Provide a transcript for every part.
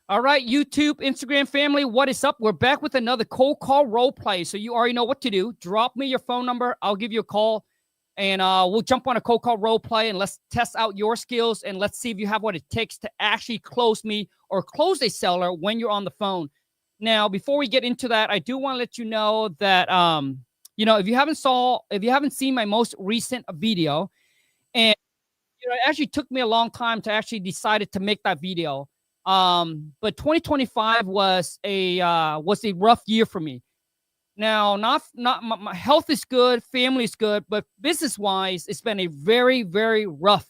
All right, YouTube, Instagram family, what is up? We're back with another cold call role play. So you already know what to do. Drop me your phone number. I'll give you a call, and we'll jump on a cold call role play, and let's test out your skills, and let's see if you have what it takes to actually close me or close a seller when you're on the phone. Now, before we get into that, I do want to let you know that if you haven't seen my most recent video, and it actually took me a long time to actually decide to make that video. But 2025 was a rough year for me. Now, not my health is good, family is good, but business wise, it's been a very, very rough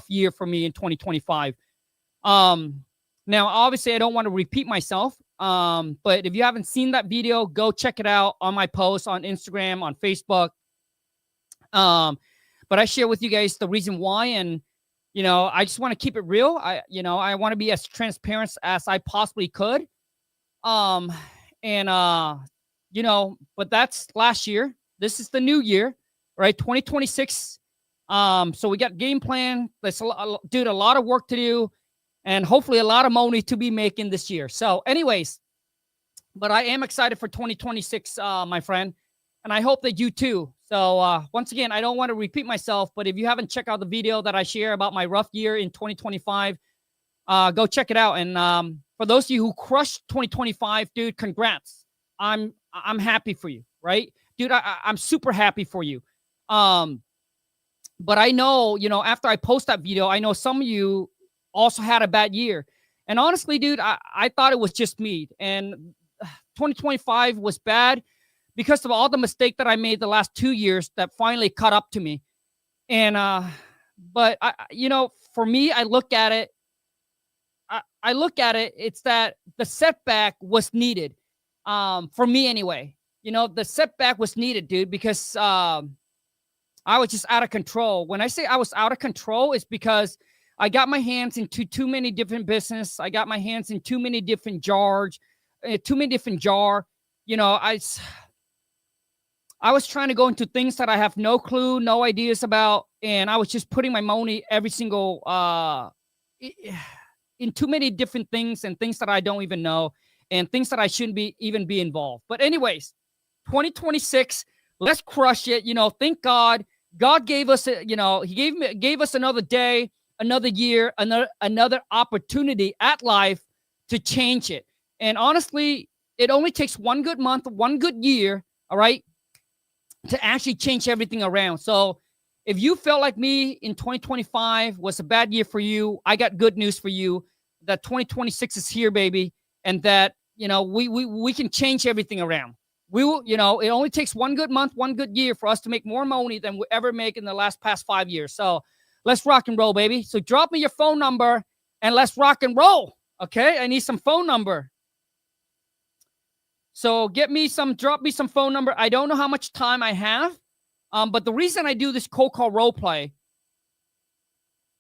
year for me in 2025. Now, obviously, I don't want to repeat myself. But if you haven't seen that video, go check it out on my post on Instagram, on Facebook. But I share with you guys the reason why, and I just want to keep it real. I want to be as transparent as I possibly could. But that's last year. This is the new year, right? 2026. So we got game plan. There's a lot of work to do, and hopefully a lot of money to be making this year. So anyways, but I am excited for 2026, my friend, and I hope that you too. So once again, I don't want to repeat myself, but if you haven't checked out the video that I share about my rough year in 2025, go check it out. And for those of you who crushed 2025, dude, congrats. I'm happy for you, right? Dude, I'm super happy for you. But I know, after I post that video, I know some of you also had a bad year. And honestly, dude, I thought it was just me. And 2025 was bad because of all the mistake that I made the last 2 years that finally caught up to me. And, but for me, I look at it, it's that the setback was needed. For me anyway, the setback was needed, dude, because, I was just out of control. When I say I was out of control, it's because I got my hands into too many different business. I got my hands in too many different jars, I was trying to go into things that I have no clue, no ideas about. And I was just putting my money every single, in too many different things and things that I don't even know and things that I shouldn't even be involved. But anyways, 2026, let's crush it. Thank God. God gave us, he gave us another day, another year, another opportunity at life to change it. And honestly, it only takes one good month, one good year, all right, to actually change everything around. So if you felt like me in 2025 was a bad year for you, I got good news for you, that 2026 is here, baby. And that, we can change everything around. We will, it only takes one good month, one good year for us to make more money than we ever make in the past 5 years. So let's rock and roll, baby. So drop me your phone number and let's rock and roll. Okay. I need some phone number. So drop me some phone number. I don't know how much time I have. But the reason I do this cold call role play,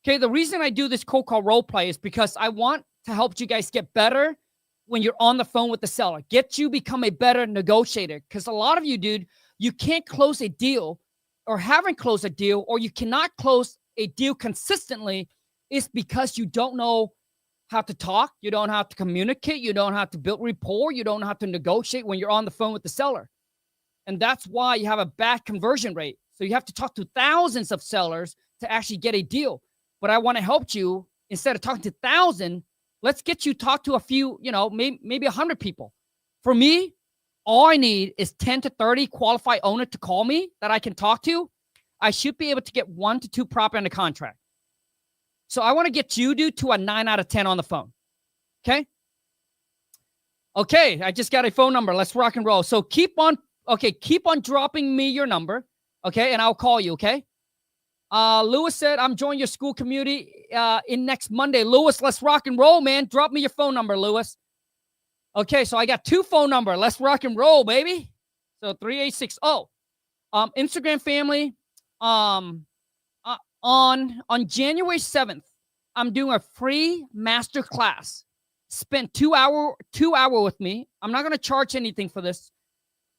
is because I want to help you guys get better when you're on the phone with the seller. Get you become a better negotiator. Because a lot of you, dude, you can't close a deal or haven't closed a deal, or you cannot close a deal consistently. It's because you don't know how to talk. You don't know how to communicate. You don't know how to build rapport. You don't know how to negotiate when you're on the phone with the seller. And that's why you have a bad conversion rate. So you have to talk to thousands of sellers to actually get a deal. But I want to help you, instead of talking to 1,000, let's get you talk to a few, maybe 100 people. For me, all I need is 10 to 30 qualified owners to call me that I can talk to. I should be able to get 1 to 2 property under contract. So I want to get you, dude, to a 9 out of 10 on the phone. Okay? Okay, I just got a phone number. Let's rock and roll. So keep on dropping me your number, okay? And I'll call you, okay? Lewis said, I'm joining your Skool Community in next Monday. Lewis, let's rock and roll, man. Drop me your phone number, Lewis. Okay, so I got 2 phone number. Let's rock and roll, baby. So 3860. Instagram family, on January 7th, I'm doing a free master class. Spend 2 hour with me. I'm not going to charge anything for this.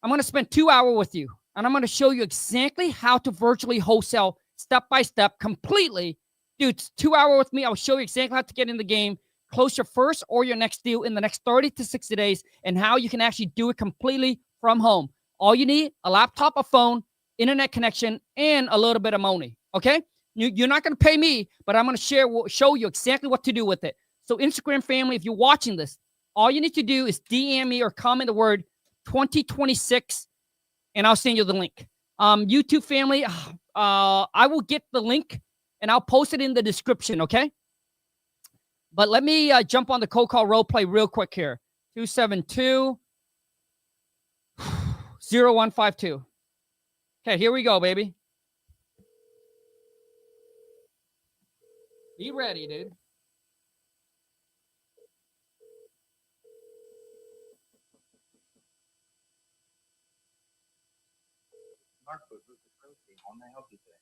I'm going to spend 2 hours with you, and I'm going to show you exactly how to virtually wholesale step by step completely. Dude, it's 2 hours with me. I'll show you exactly how to get in the game, close your first or your next deal in the next 30 to 60 days, and how you can actually do it completely from home. All you need, a laptop, a phone, internet connection, and a little bit of money. Okay? You're not going to pay me, but I'm going to show you exactly what to do with it. So Instagram family, if you're watching this, all you need to do is DM me or comment the word 2026, and I'll send you the link. YouTube family, I will get the link and I'll post it in the description, okay? But let me jump on the cold call role play real quick here. 272-0152. Okay, here we go, baby. Be ready, dude. How may I help you today?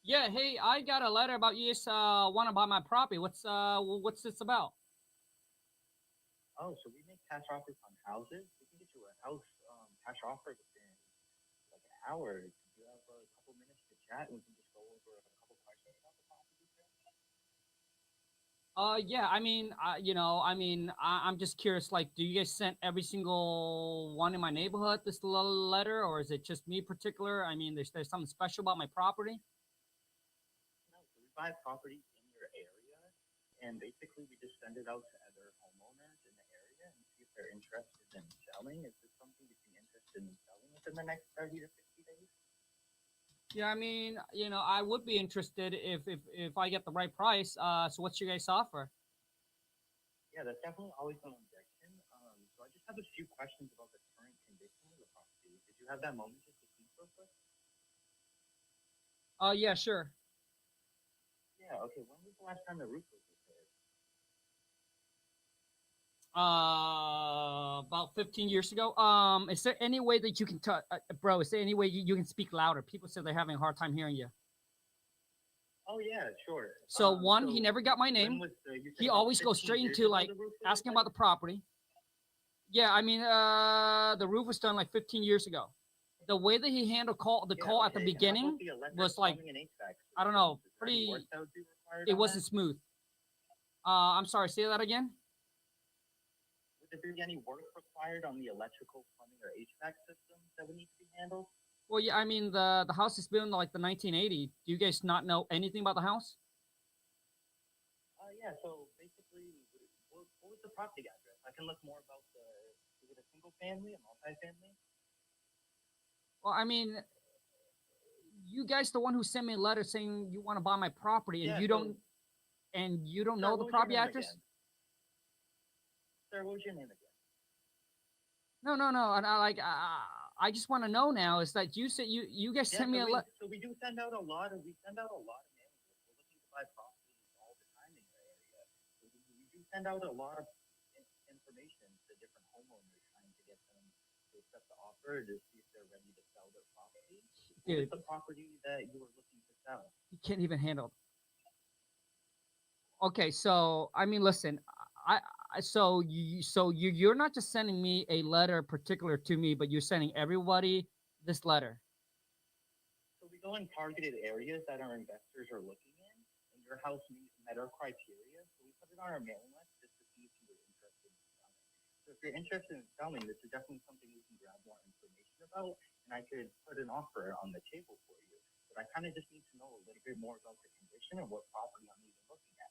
Yeah, hey, I got a letter about you just want to buy my property. What's this about? Oh, so we make cash offers on houses. We can get you a house cash offer within like an hour. Do you have a couple minutes to chat and we can just go over a couple questions about the property? Yeah, I'm just curious. Like, do you guys send every single one in my neighborhood this little letter, or is it just me particular? I mean, there's something special about my property. No, so we buy properties in your area, and basically we just send it out to other homeowners in the area and see if they're interested in selling. Is this something you'd be interested in selling within the next 30 to 60 days? Yeah, I mean, I would be interested if I get the right price. So what's your guys' offer? Yeah, that's definitely always an objection. So I just have a few questions about the current condition of the property. Did you have that moment just to speak real quick? Yeah, sure. Yeah, okay. When was the last time the roof was repaired? About 15 years ago. Is there any way that you can bro, is there any way you can speak louder? People say they're having a hard time hearing you. Oh yeah, sure. So one, he never got my name. He always goes straight into like asking about the property. Yeah, I mean, the roof was done like 15 years ago. The way that he handled the call at the beginning was like, I don't know, pretty. It wasn't smooth. I'm sorry. Say that again. Would there be any work required on the electrical, plumbing, or HVAC systems that would need to be handled? Well, yeah, I mean the house is built in like the 1980s. Do you guys not know anything about the house? Yeah. So basically, what was the property address? I can look more about the. Is it a single family, a multi-family? Well, I mean, you guys the one who sent me a letter saying you want to buy my property, and you don't know the property address. Sir, what was your name again? No. And I just want to know now. Is that you said you guys sent me a letter? So we send out a lot of managers. We're looking to buy properties all the time in your area. So we do send out a lot of information to different homeowners trying to get them to accept the offer to see if they're ready to sell their property. Dude, what's the property that you were looking to sell? You can't even handle it. Okay, so I mean, listen, you're not just sending me a letter particular to me, but you're sending everybody this letter. So we go in targeted areas that our investors are looking in, and your house met our criteria. So we put it on our mailing list just to see if you were interested in selling. So if you're interested in selling, this is definitely something we can grab more information about, and I could put an offer on the table for you. But I kind of just need to know a little bit more about the condition and what property I'm even looking at.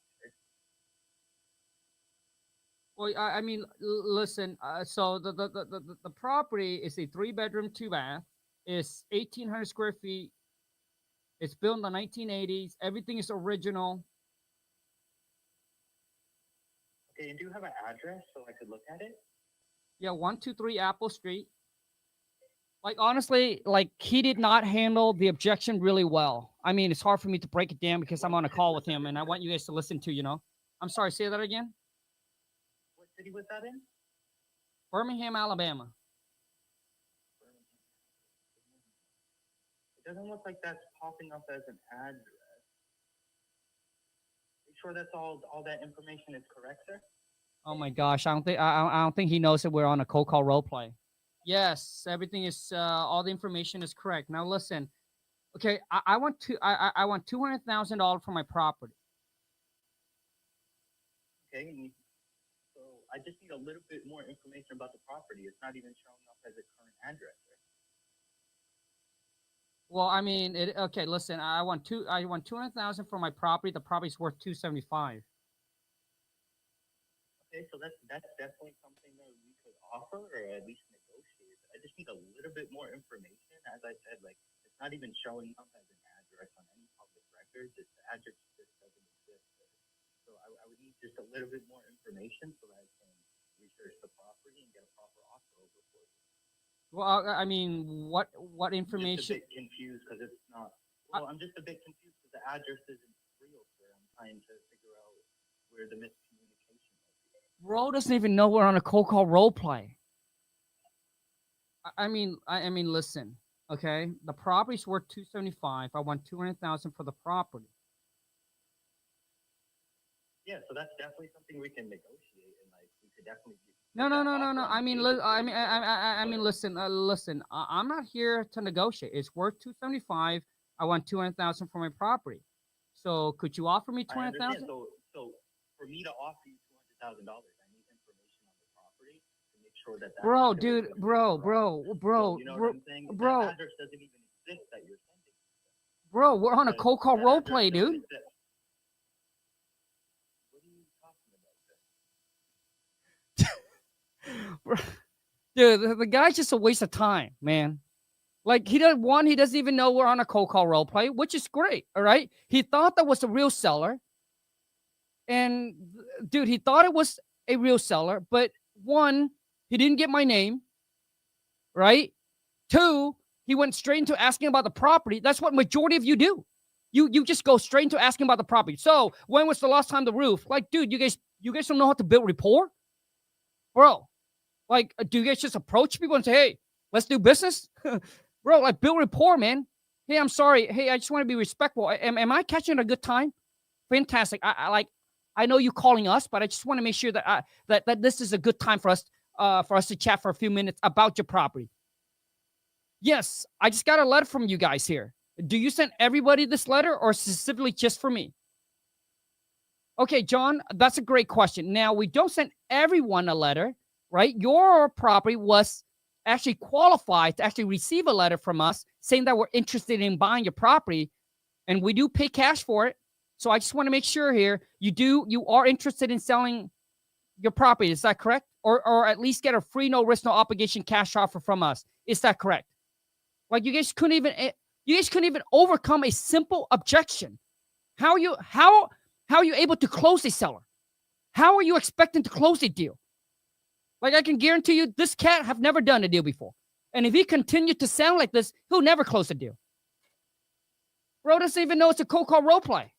Well, I mean, listen. So the property is a 3-bedroom, 2-bath. It's 1,800 square feet. It's built in the 1980s. Everything is original. Okay, and do you have an address so I could look at it? Yeah, 123 Apple Street. Like, honestly, like, he did not handle the objection really well. I mean, it's hard for me to break it down because I'm on a call with him, and I want you guys to listen to. I'm sorry, say that again. What city was that in? Birmingham, Alabama. It doesn't look like that's popping up as an address. Are you sure that's all that information is correct, sir? Oh my gosh, I don't think he knows that we're on a cold call role play. Yes, everything is all the information is correct. Now listen, okay, I want $200,000 for my property. Okay, so I just need a little bit more information about the property. It's not even showing up as a current address. Well, I mean, okay. Listen, I want 200,000 for my property. The property's worth 275. Okay, so that's definitely something that we could offer or at least negotiate. I just need a little bit more information. As I said, like it's not even showing up as an address on any public records. The address just doesn't exist. So I would need just a little bit more information so that I can research the property and get a proper offer over for you. Well, I mean, what information? I'm just a bit confused because it's not. Well, I'm just a bit confused because the address isn't real, sir. I'm trying to figure out where the miscommunication is. Bro doesn't even know we're on a cold call role play. I mean, listen, okay. The property's worth 275. I want 200,000 for the property. Yeah, so that's definitely something we can negotiate, and like we could definitely. No. I mean, listen. I'm not here to negotiate. It's worth 275. I want 200,000 for my property. So could you offer me 200,000? So for me to offer you $200,000, I need information on the property to make sure that. Bro, dude, bro. So, you know what I'm saying? Bro. That address doesn't even exist that you're sending. Bro, we're on a cold call role play, dude. Dude, the guy's just a waste of time, man. Like he doesn't even know we're on a cold call role play, which is great. All right. He thought that was a real seller. And dude, he thought it was a real seller, but one, he didn't get my name. Right? Two, he went straight into asking about the property. That's what majority of you do. You just go straight into asking about the property. So when was the last time the roof? Like, dude, you guys don't know how to build rapport? Bro. Like, do you guys just approach people and say, hey, let's do business? Bro, like, build rapport, man. Hey, I'm sorry. Hey, I just want to be respectful. Am I catching a good time? Fantastic. I know you calling us, but I just want to make sure that that this is a good time for us to chat for a few minutes about your property. Yes, I just got a letter from you guys here. Do you send everybody this letter or specifically just for me? Okay, John, that's a great question. Now, we don't send everyone a letter. Right? Your property was actually qualified to actually receive a letter from us saying that we're interested in buying your property, and we do pay cash for it. So I just want to make sure here you are interested in selling your property. Is that correct? Or at least get a free, no risk, no obligation cash offer from us. Is that correct? Like you guys couldn't even overcome a simple objection. How are you able to close a seller? How are you expecting to close a deal? Like I can guarantee you, this cat have never done a deal before. And if he continued to sound like this, he'll never close a deal. Bro doesn't even know it's a cold call role play.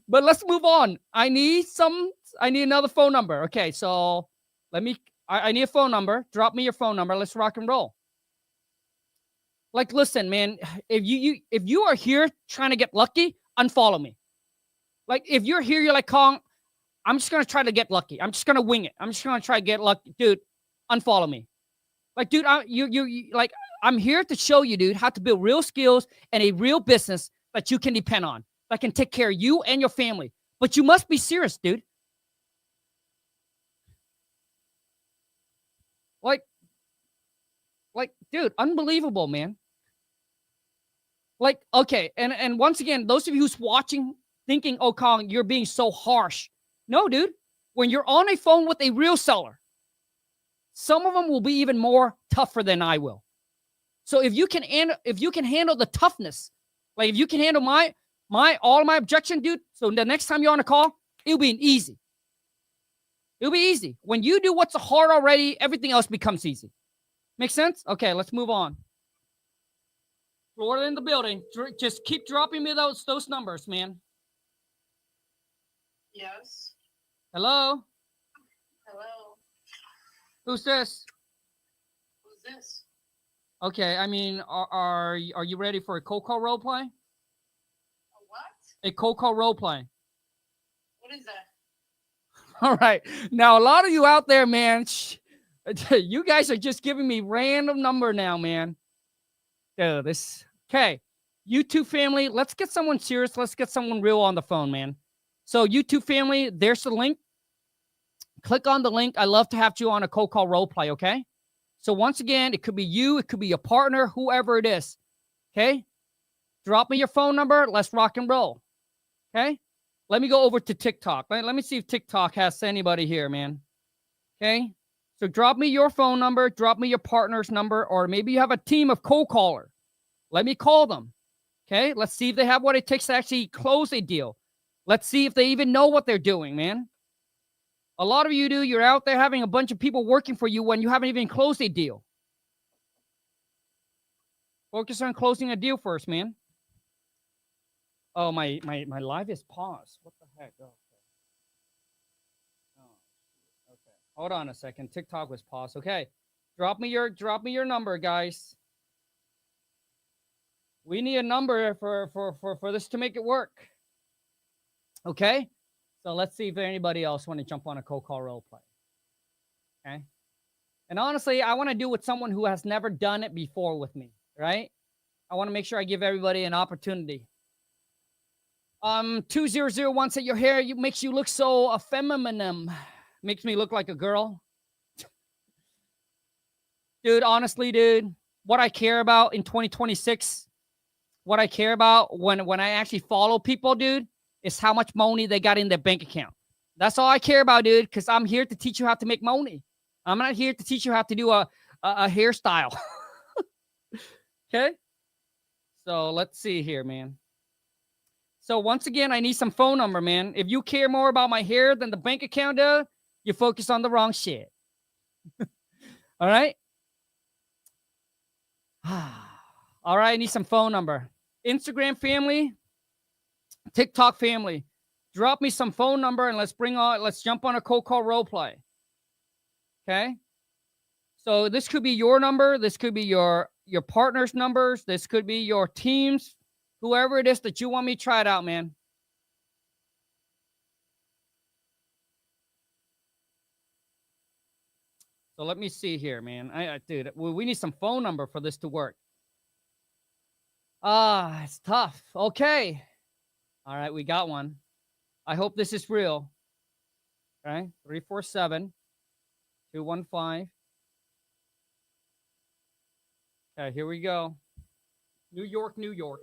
But let's move on. I need another phone number. Okay, so I need a phone number. Drop me your phone number. Let's rock and roll. Like, listen, man, if you are here trying to get lucky, unfollow me. Like, if you're here, you're like, Kong, I'm just going to try to get lucky. I'm just going to wing it. I'm just going to try to get lucky. Dude, unfollow me. Like, dude, I'm here to show you, dude, how to build real skills and a real business that you can depend on, that can take care of you and your family. But you must be serious, dude. Like, dude, unbelievable, man. Like, okay, and once again, those of you who's watching, thinking, oh, Kong, you're being so harsh. No, dude. When you're on a phone with a real seller, some of them will be even more tougher than I will. So if you can handle the toughness, like if you can handle all my objection, dude. So the next time you're on a call, it'll be easy. It'll be easy. When you do what's hard already, everything else becomes easy. Make sense? Okay, let's move on. Florida in the building. Just keep dropping me those numbers, man. Yes. Hello? Hello. Who's this? Who's this? Okay, I mean, are you ready for a cold call role play? A what? A cold call role play. What is that? All right. Now, a lot of you out there, man, you guys are just giving me random number now, man. Dude, okay. You two family, let's get someone serious. Let's get someone real on the phone, man. So YouTube family, there's the link. Click on the link. I love to have you on a cold call role play, okay? So once again, it could be you, it could be your partner, whoever it is, okay? Drop me your phone number. Let's rock and roll, okay? Let me go over to TikTok. Let me see if TikTok has anybody here, man, okay? So drop me your phone number, drop me your partner's number, or maybe you have a team of cold caller. Let me call them, okay? Let's see if they have what it takes to actually close a deal. Let's see if they even know what they're doing, man. A lot of you do. You're out there having a bunch of people working for you when you haven't even closed a deal. Focus on closing a deal first, man. Oh, my live is paused. What the heck? Oh, okay. Hold on a second. TikTok was paused. Okay. Drop me your number, guys. We need a number for this to make it work. Okay? So let's see if anybody else want to jump on a cold call role play. Okay? And honestly, I want to do it with someone who has never done it before with me, right? I want to make sure I give everybody an opportunity. 2001 said your hair makes you look so feminine. Makes me look like a girl. Dude, honestly, dude, what I care about in 2026, what I care about when I actually follow people, dude, is how much money they got in their bank account. That's all I care about, dude, because I'm here to teach you how to make money. I'm not here to teach you how to do a hairstyle. Okay? So let's see here, man. So once again, I need some phone number, man. If you care more about my hair than the bank account does, you focus on the wrong shit. All right? All right, I need some phone number. Instagram family, TikTok family, drop me some phone number and let's jump on a cold call role play. Okay? So this could be your number, this could be your partner's numbers, this could be your team's, whoever it is that you want me to try it out, man. So let me see here, man. Dude, we need some phone number for this to work. It's tough. Okay. All right, we got one. I hope this is real. Okay, 347-215. Okay, here we go. New York, New York.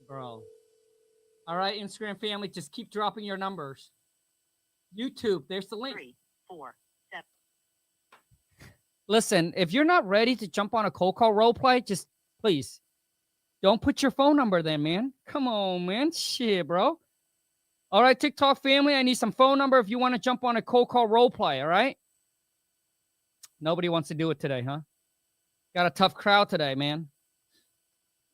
Bro. All right, Instagram family, just keep dropping your numbers. YouTube, there's the link. 3, 4, 7. Listen, if you're not ready to jump on a cold call role play, just please don't put your phone number there, man. Come on, man. Shit, bro. All right, TikTok family, I need some phone number if you want to jump on a cold call role play, all right? Nobody wants to do it today, huh? Got a tough crowd today, man.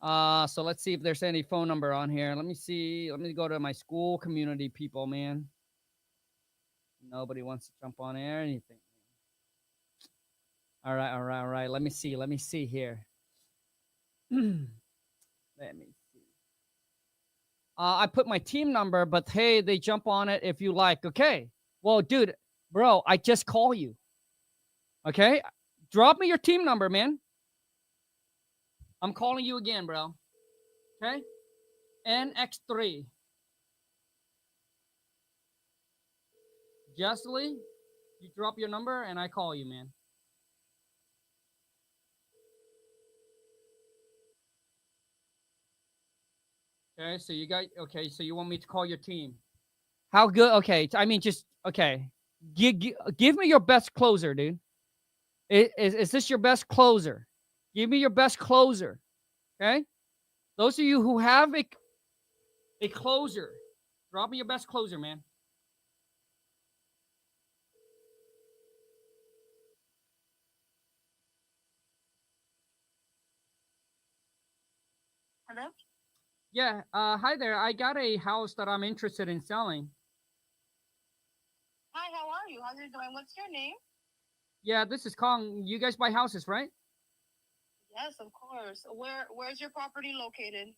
So let's see if there's any phone number on here. Let me see. Let me go to my Skool Community people, man. Nobody wants to jump on air or anything. All right. Let me see here. Let me see. I put my team number, but hey, they jump on it if you like. Okay. Well, dude, bro, I just call you. Okay. Drop me your team number, man. I'm calling you again, bro. Okay? NX3. Justly, you drop your number and I call you, man. Okay, so you want me to call your team. How good? Okay, I mean, just, okay. Give me your best closer, dude. Is this your best closer? Give me your best closer. Okay? Those of you who have a closer, drop me your best closer, man. Hello? Yeah, hi there. I got a house that I'm interested in selling. Hi, how are you? How's it going? What's your name? Yeah, this is Kong. You guys buy houses, right? Yes, of course. Where's your property located?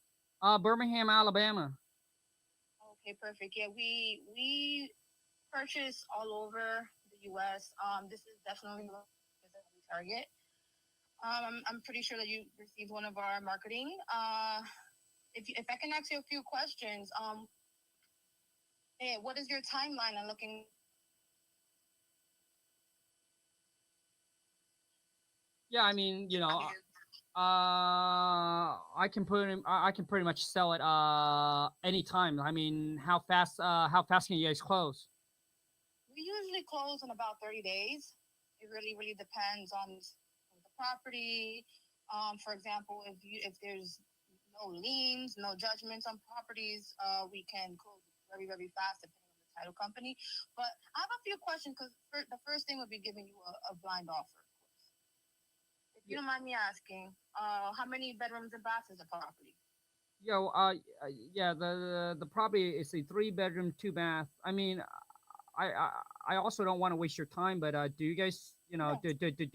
Birmingham, Alabama. Okay, perfect. Yeah, we purchase all over the U.S. This is definitely one that we target. I'm pretty sure that you received one of our marketing. If I can ask you a few questions, hey, what is your timeline on looking? Yeah, I mean, I can I can pretty much sell it anytime. I mean, how fast can you guys close? We usually close in about 30 days. It really depends on the property. For example, if there's no liens, no judgments on properties, we can close very fast depending on the title company. But I have a few questions because the first thing would be giving you a blind offer, of course. If you don't mind me asking, how many bedrooms and baths is the property? Yo, yeah, the property is a 3 bedroom, 2 bath. I mean, I I, I also don't want to waste your time, but do you guys, No. do you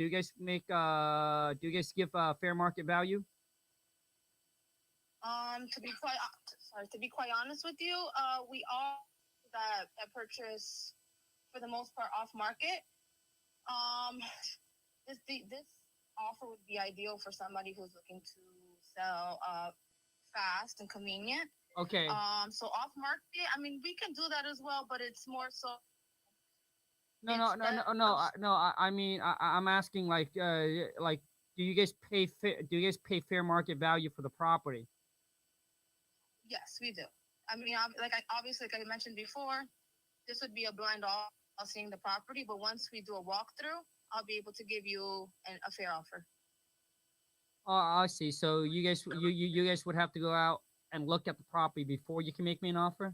guys do you guys give fair market value? To be quite honest with you, we all that purchase for the most part off market. Um, this offer would be ideal for somebody who's looking to sell fast and convenient. Okay. So off market, I mean, we can do that as well, but it's more so. No, no, It's no, that no, no, no. I mean, I'm asking like, do you guys do you guys pay fair market value for the property? Yes, we do. I mean, obviously, like I mentioned before, this would be a blind all seeing the property, but once we do a walkthrough, I'll be able to give you a fair offer. Oh, I see. So you guys would have to go out and look at the property before you can make me an offer.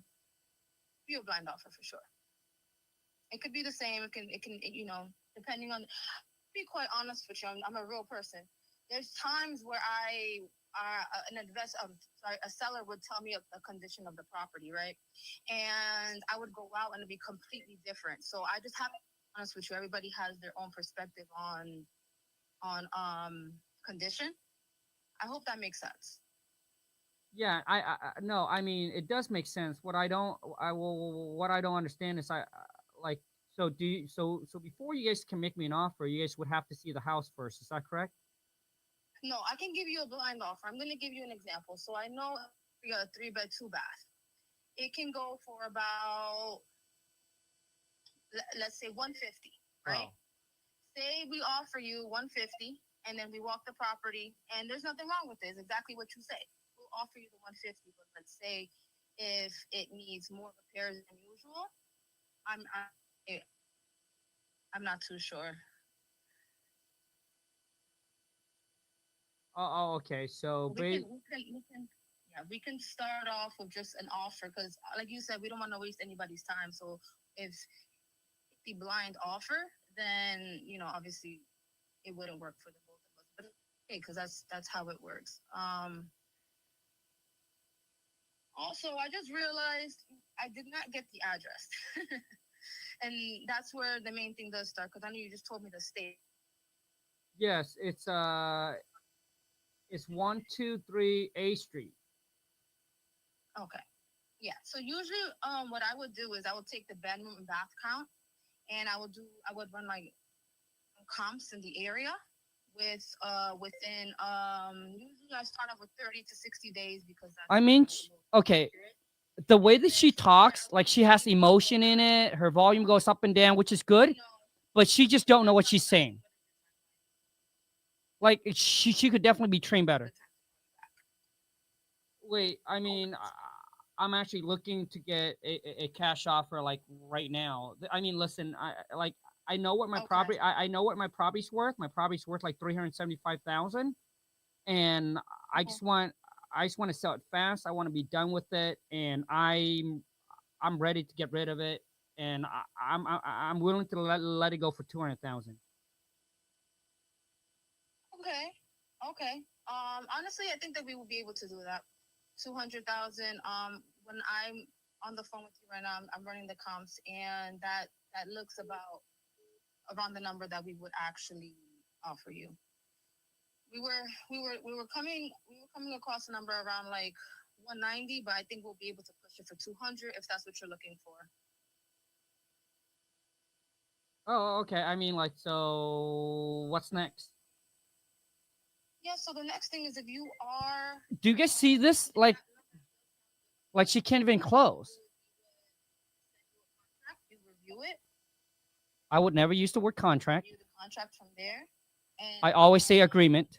Be a blind offer for sure. It could be the same. It can depending on. Be quite honest with you, I'm a real person. There's times where a seller would tell me a condition of the property, right? And I would go out and it'd be completely different. So I just have to be honest with you. Everybody has their own perspective on condition. I hope that makes sense. Yeah, no, I mean it does make sense. What I don't understand is like so do you, so before you guys can make me an offer, you guys would have to see the house first. Is that correct? No, I can give you a blind offer. I'm going to give you an example. So I know we got a 3 bed, 2 bath. It can go for about, let's say 150, right? Oh. Say we offer you 150 and then we walk the property and there's nothing wrong with it. It's exactly what you say. We'll offer you the 150, but let's say if it needs more repairs than usual, I'm I, I'm not too sure. Okay. So We can start off with just an offer because, like you said, we don't want to waste anybody's time. So if the blind offer, then obviously it wouldn't work for the both of us. But okay, because that's how it works. Also, I just realized I did not get the address, and that's where the main thing does start. Because I know you just told me the state. yes, it's 123 A Street. Okay. Yeah. So usually, what I would do is I would take the bedroom and bath count, and I would run my comps in the area within usually I start off with 30 to 60 days because I that's mean, the most okay, accurate. the way that she talks, like she has emotion in it. Her volume goes up and down, which is good, but she just don't know what she's saying. Like she could definitely be trained better. Wait, I mean, I'm actually looking to get a cash offer like right now. I mean, listen, I know what my Okay. property I know what my property's worth. My property's worth like 375,000, and I Mhm. just want I just want to sell it fast. I want to be done with it, and I'm ready to get rid of it, and I'm willing to let it go for 200,000. Okay. Okay. Honestly, I think that we will be able to do that. 200,000. When I'm on the phone with you right now, I'm running the comps, and that looks about around the number that we would actually offer you. We were coming across a number around like 190, but I think we'll be able to push it for 200 if that's what you're looking for. Oh, okay. I mean, like, so what's next? Yeah, so the next thing is if you are Do you guys see this? Like she can't even close. you review it, I would never use the word contract. review the contract from there, and I always say agreement.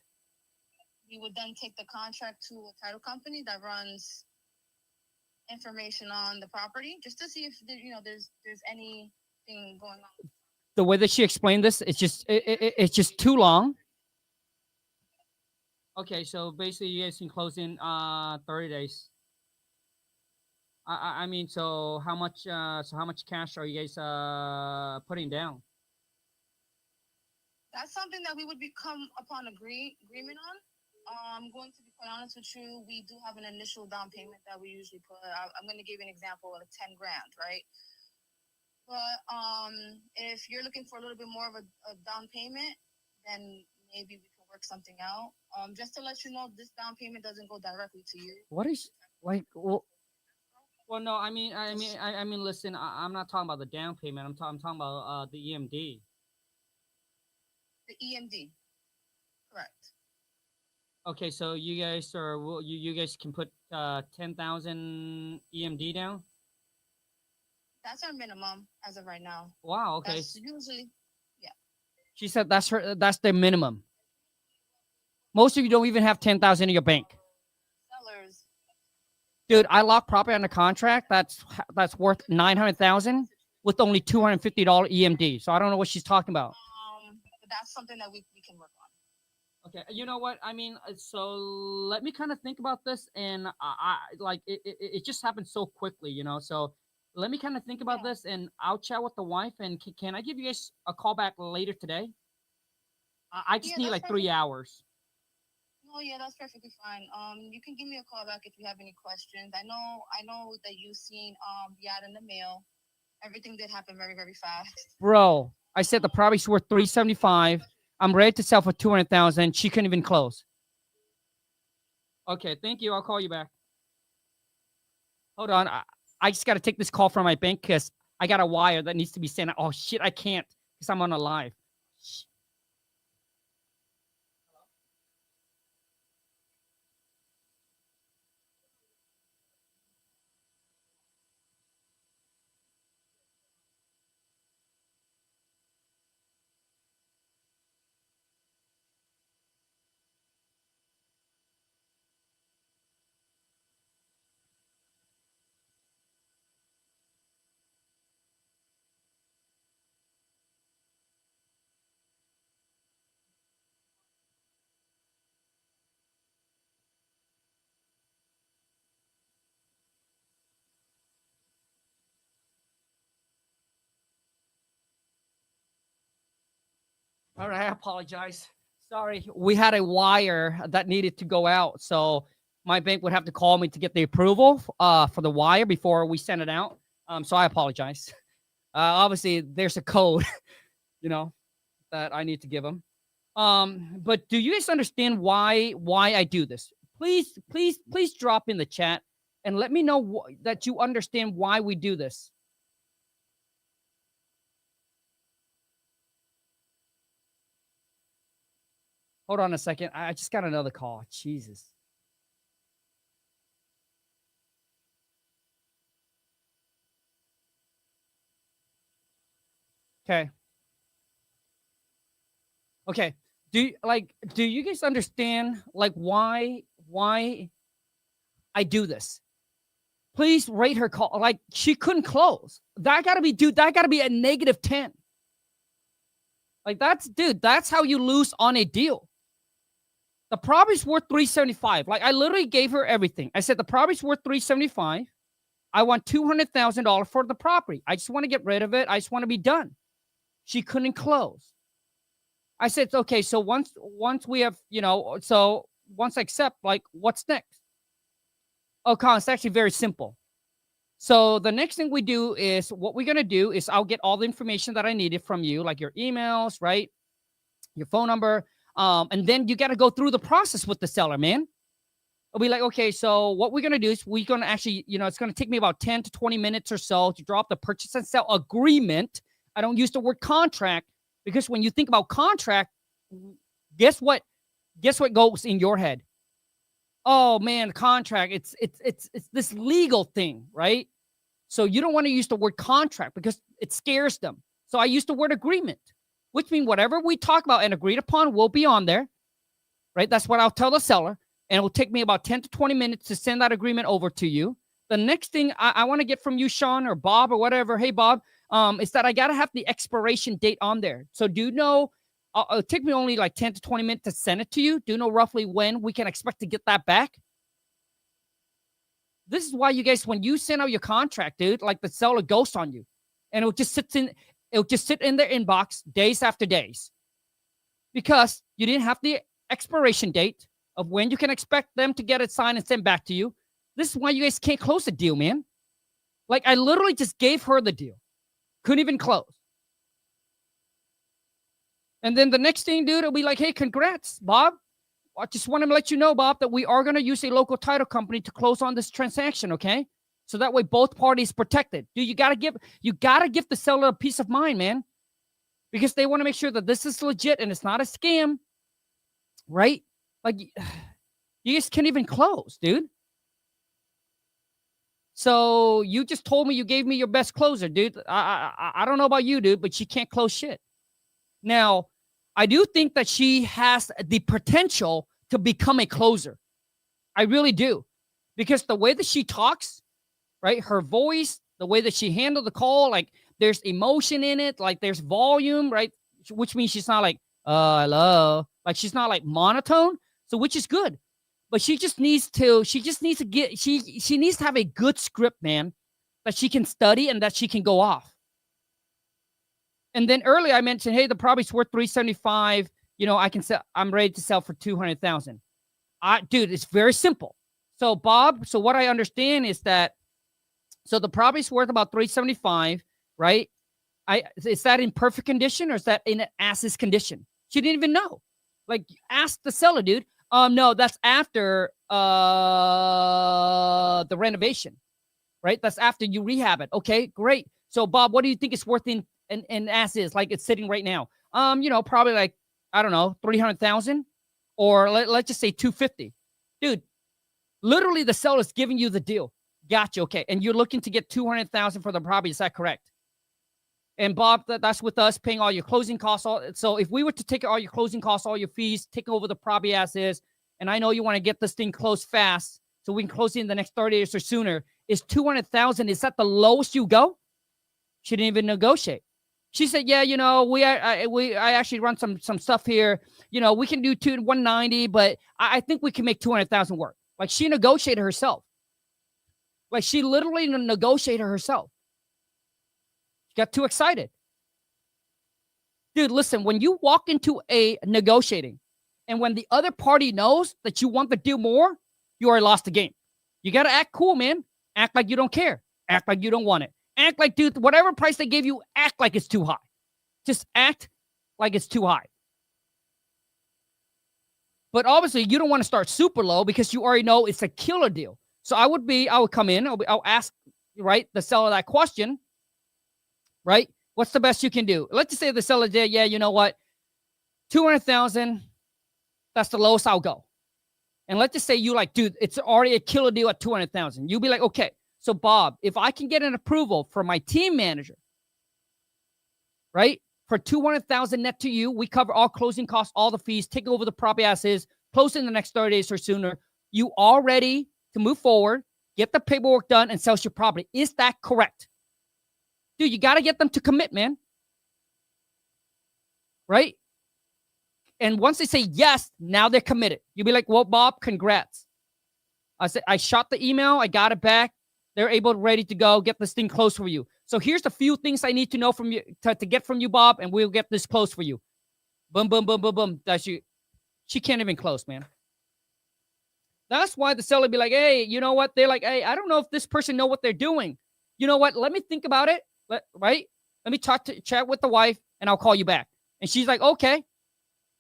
we would then take the contract to a title company that runs information on the property just to see if there's anything going on. The way that she explained this, it's just too long. Okay, so basically, you guys can close in 30 days. I mean, so how much cash are you guys putting down? That's something that we would become upon agreement on. I'm going to be quite honest with you. We do have an initial down payment that we usually put. I'm going to give you an example of 10 grand, right? But if you're looking for a little bit more of a down payment, then maybe we can work something out. Just to let you know, this down payment doesn't go directly to you. What is like? Well, no. I mean, listen. I'm not talking about the down payment. I'm talking about the EMD. The EMD, correct. Okay, so you guys you guys can put 10,000 EMD down. That's our minimum as of right now. Wow. Okay. That's usually, yeah. She said that's the minimum. Most of you don't even have 10,000 in your bank. Sellers. Dude, I locked property on a contract that's worth 900,000 with only $250 EMD. So I don't know what she's talking about. But that's something that we can work on. Okay, you know what? I mean, so let me kind of think about this, and I like it just happened so quickly, you know. So let me kind of think about this, and I'll chat with the wife. And can I give you guys a call back later today? I just need like 3 hours. Oh yeah, that's perfectly fine. You can give me a call back if you have any questions. I know that you've seen the ad in the mail. Everything did happen very, very fast. Bro, I said the property's worth 375. I'm ready to sell for 200,000. She couldn't even close. Okay, thank you. I'll call you back. Hold on. I just got to take this call from my bank because I got a wire that needs to be sent out. Oh shit, I can't because I'm on a live. All right, I apologize. Sorry, we had a wire that needed to go out, so my bank would have to call me to get the approval for the wire before we send it out. So I apologize. Obviously, there's a code, you know, that I need to give them. But do you guys understand why I do this? Please drop in the chat and let me know that you understand why we do this. Hold on a second. I just got another call. Jesus. Okay. Okay. Do you guys understand like why I do this? Please rate her call. Like she couldn't close. That gotta be a negative 10. Like that's how you lose on a deal. The property's worth 375. Like I literally gave her everything. I said the property's worth 375. I want $200,000 for the property. I just want to get rid of it. I just want to be done. She couldn't close. I said, okay, so once we have, so once I accept, like, what's next? Oh, Colin, it's actually very simple. So the next thing we do is what we're going to do is I'll get all the information that I needed from you, like your emails, right? Your phone number. And then you got to go through the process with the seller, man. I'll be like, okay, so what we're going to do is we're going to actually, it's going to take me about 10 to 20 minutes or so to draw up the purchase and sell agreement. I don't use the word contract because when you think about contract, guess what goes in your head? Oh man, contract. It's this legal thing, right? So you don't want to use the word contract because it scares them. So I use the word agreement, which means whatever we talk about and agreed upon will be on there, right? That's what I'll tell the seller. And it will take me about 10 to 20 minutes to send that agreement over to you. The next thing I want to get from you, Sean or Bob or whatever, hey, Bob, is that I got to have the expiration date on there. So do you know, it'll take me only like 10 to 20 minutes to send it to you. Do you know roughly when we can expect to get that back? This is why you guys, when you send out your contract, dude, like the seller ghosts on you. And it'll just sit in their inbox days after days. Because you didn't have the expiration date of when you can expect them to get it signed and sent back to you. This is why you guys can't close the deal, man. Like, I literally just gave her the deal. Couldn't even close. And then the next thing, dude, it'll be like, hey, congrats, Bob. I just want to let you know, Bob, that we are going to use a local title company to close on this transaction, okay? So that way both parties protected. Dude, you gotta give the seller a peace of mind, man. Because they want to make sure that this is legit and it's not a scam. Right? Like, you just can't even close, dude. So you just told me you gave me your best closer, dude. I don't know about you, dude, but she can't close shit. Now, I do think that she has the potential to become a closer. I really do. Because the way that she talks, right? Her voice, the way that she handled the call, like there's emotion in it, like there's volume, right? Which means she's not like, hello. Like she's not like monotone. So which is good. But she needs to have a good script, man, that she can study and that she can go off. And then earlier I mentioned, hey, the property's worth $375. I'm ready to sell for $200,000. Dude, it's very simple. So Bob, so what I understand is that, so the property's worth about $375, right? Is that in perfect condition or is that in as-is condition? She didn't even know. Like, ask the seller, dude. No, that's after the renovation, right? That's after you rehab it. Okay, great. So Bob, what do you think it's worth in as-is, like it's sitting right now? Probably like, I don't know, 300,000 or let's just say 250. Dude, literally the seller's giving you the deal. Gotcha. Okay. And you're looking to get 200,000 for the property. Is that correct? And Bob, that's with us paying all your closing costs. So if we were to take all your closing costs, all your fees, take over the property as is, and I know you want to get this thing closed fast so we can close it in the next 30 days or sooner, is 200,000, is that the lowest you go? She didn't even negotiate. She said, yeah, I actually run some stuff here. We can do 190, but I think we can make 200,000 work. Like, she negotiated herself. Like, she literally negotiated herself. She got too excited. Dude, listen, when you walk into a negotiating and when the other party knows that you want the deal more, you already lost the game. You got to act cool, man. Act like you don't care. Act like you don't want it. Act like, dude, whatever price they gave you, act like it's too high. Just act like it's too high. But obviously, you don't want to start super low because you already know it's a killer deal. So I would come in, I'll ask, right, the seller that question, right? What's the best you can do? Let's just say the seller did, yeah, you know what? 200,000, that's the lowest I'll go. And let's just say you like, dude, it's already a killer deal at 200,000. You'll be like, okay, so Bob, if I can get an approval from my team manager, right, for 200,000 net to you, we cover all closing costs, all the fees, take over the property as is, close in the next 30 days or sooner. You are ready to move forward, get the paperwork done, and sell your property. Is that correct? Dude, you got to get them to commit, man. Right? And once they say yes, now they're committed. You'll be like, well, Bob, congrats. I said, I shot the email. I got it back. They're ready to go, get this thing closed for you. So here's a few things I need to know from you, to get from you, Bob, and we'll get this closed for you. Boom, boom, boom, boom, boom. That's you. She can't even close, man. That's why the seller be like, hey, you know what? They're like, hey, I don't know if this person know what they're doing. you know what? Let me think about it. Right? Let me chat with the wife, and I'll call you back. And she's like, okay,